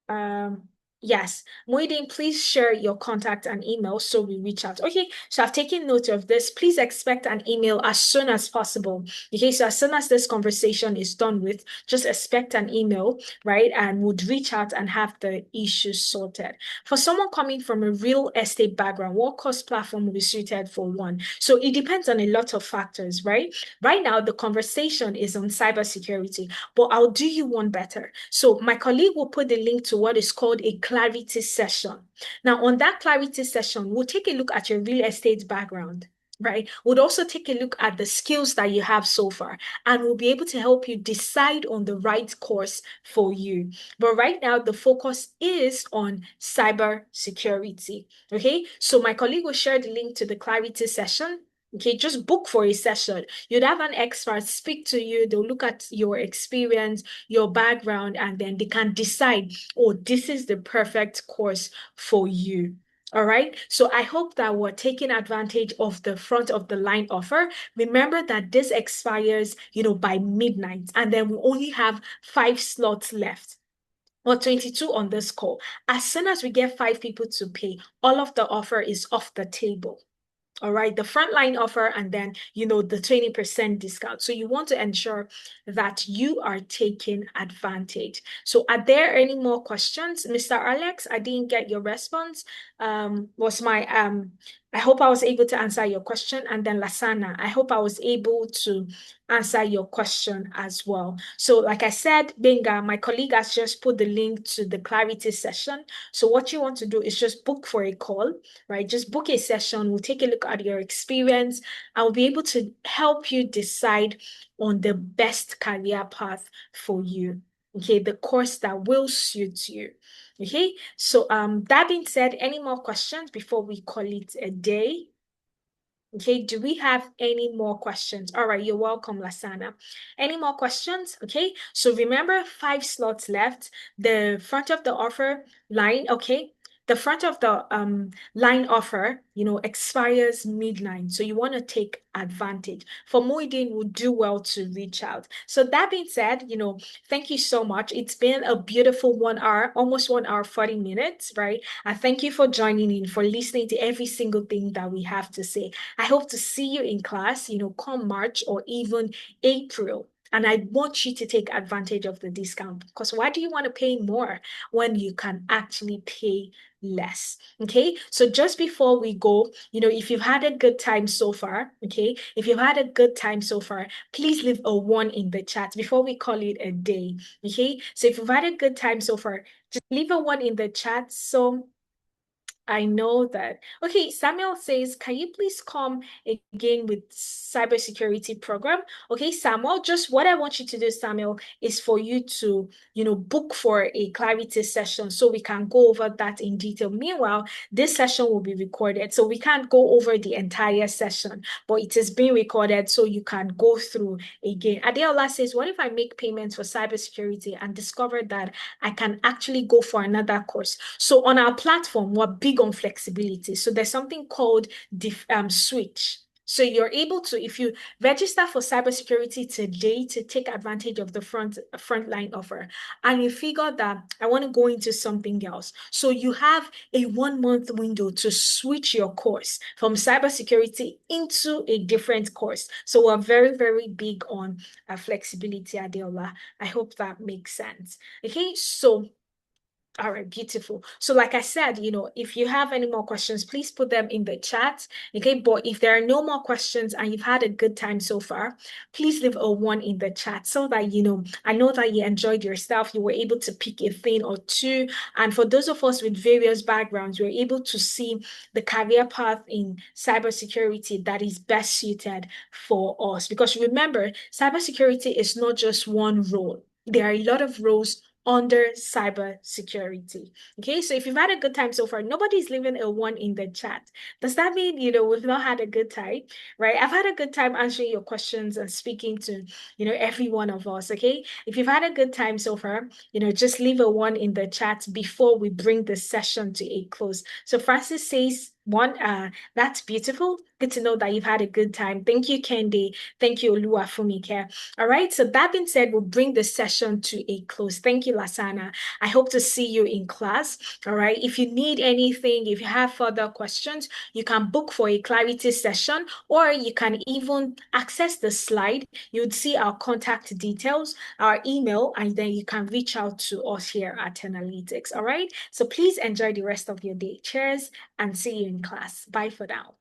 B: Um, yes. Muideen, please share your contact and email so we reach out. Okay, so I've taken note of this. Please expect an email as soon as possible. Okay, so as soon as this conversation is done with, just expect an email, right? And would reach out and have the issues sorted. For someone coming from a real estate background, what course platform will be suited for one? So it depends on a lot of factors, right? Right now, the conversation is on cybersecurity, but I'll do you one better. So my colleague will put the link to what is called a clarity session. Now, on that clarity session, we'll take a look at your real estate background. Right. We'll also take a look at the skills that you have so far, and we'll be able to help you decide on the right course for you. But right now, the focus is on cyber security. Okay. So my colleague will share the link to the clarity session. Okay, just book for a session. You'd have an expert speak to you. They'll look at your experience, your background, and then they can decide, oh, this is the perfect course for you. All right. So I hope that we're taking advantage of the front of the line offer. Remember that this expires, by midnight, and then we only have 5 slots left. Or 22 on this call. As soon as we get 5 people to pay, all of the offer is off the table. All right, the frontline offer and then, the 20% discount. So you want to ensure that you are taking advantage. So are there any more questions? Mr. Alex, I didn't get your response. I hope I was able to answer your question. And then Lasana, I hope I was able to answer your question as well. So like I said, Benga, my colleague has just put the link to the clarity session. So what you want to do is just book for a call, right? Just book a session. We'll take a look at your experience. I'll be able to help you decide on the best career path for you. Okay, the course that will suit you. Okay, so that being said, any more questions before we call it a day? Okay, do we have any more questions? All right, you're welcome, Lasana. Any more questions? Okay, so remember 5 slots left. The front of the offer line, okay, the front of the line offer, expires midnight. So you want to take advantage. For Muideen, would do well to reach out. So that being said, thank you so much. It's been a beautiful 1 hour, almost 1 hour, 40 minutes, right? I thank you for joining in, for listening to every single thing that we have to say. I hope to see you in class, come March or even April. And I want you to take advantage of the discount because why do you want to pay more when you can actually pay less? Okay. So just before we go, if you've had a good time so far, okay, if you've had a good time so far, please leave a 1 in the chat before we call it a day. Okay. So if you've had a good time so far, just leave a 1 in the chat. So I know that. Okay, Samuel says, can you please come again with cybersecurity program? Okay, Samuel, just what I want you to do, Samuel, is for you to, book for a clarity session so we can go over that in detail. Meanwhile, this session will be recorded, so we can't go over the entire session, but it is being recorded so you can go through again. Adeola says, what if I make payments for cybersecurity and discover that I can actually go for another course? So on our platform, we're big on flexibility. So there's something called switch. So you're able to, if you register for cybersecurity today to take advantage of the frontline offer, and you figure that I want to go into something else. So you have a 1 month window to switch your course from cybersecurity into a different course. So we're very, very big on flexibility, Adeola. I hope that makes sense. Okay, so all right, beautiful. So like I said, if you have any more questions, please put them in the chat. Okay, but if there are no more questions and you've had a good time so far, please leave a 1 in the chat so that, I know that you enjoyed yourself. You were able to pick a thing or two. And for those of us with various backgrounds, we're able to see the career path in cybersecurity that is best suited for us. Because remember, cybersecurity is not just one role. There are a lot of roles under cybersecurity. Okay, so if you've had a good time so far, nobody's leaving a 1 in the chat. Does that mean, we've not had a good time, right? I've had a good time answering your questions and speaking to, every one of us, okay? If you've had a good time so far, just leave a 1 in the chat before we bring the session to a close. So Francis says, That's beautiful. Good to know that you've had a good time. Thank you, Kendi. Thank you, Oluwafumike. All right. So that being said, we'll bring the session to a close. Thank you, Lasana. I hope to see you in class. All right. If you need anything, if you have further questions, you can book for a clarity session, or you can even access the slide. You would see our contact details, our email, and then you can reach out to us here at Analytics. All right. So please enjoy the rest of your day. Cheers and see you in class. Bye for now.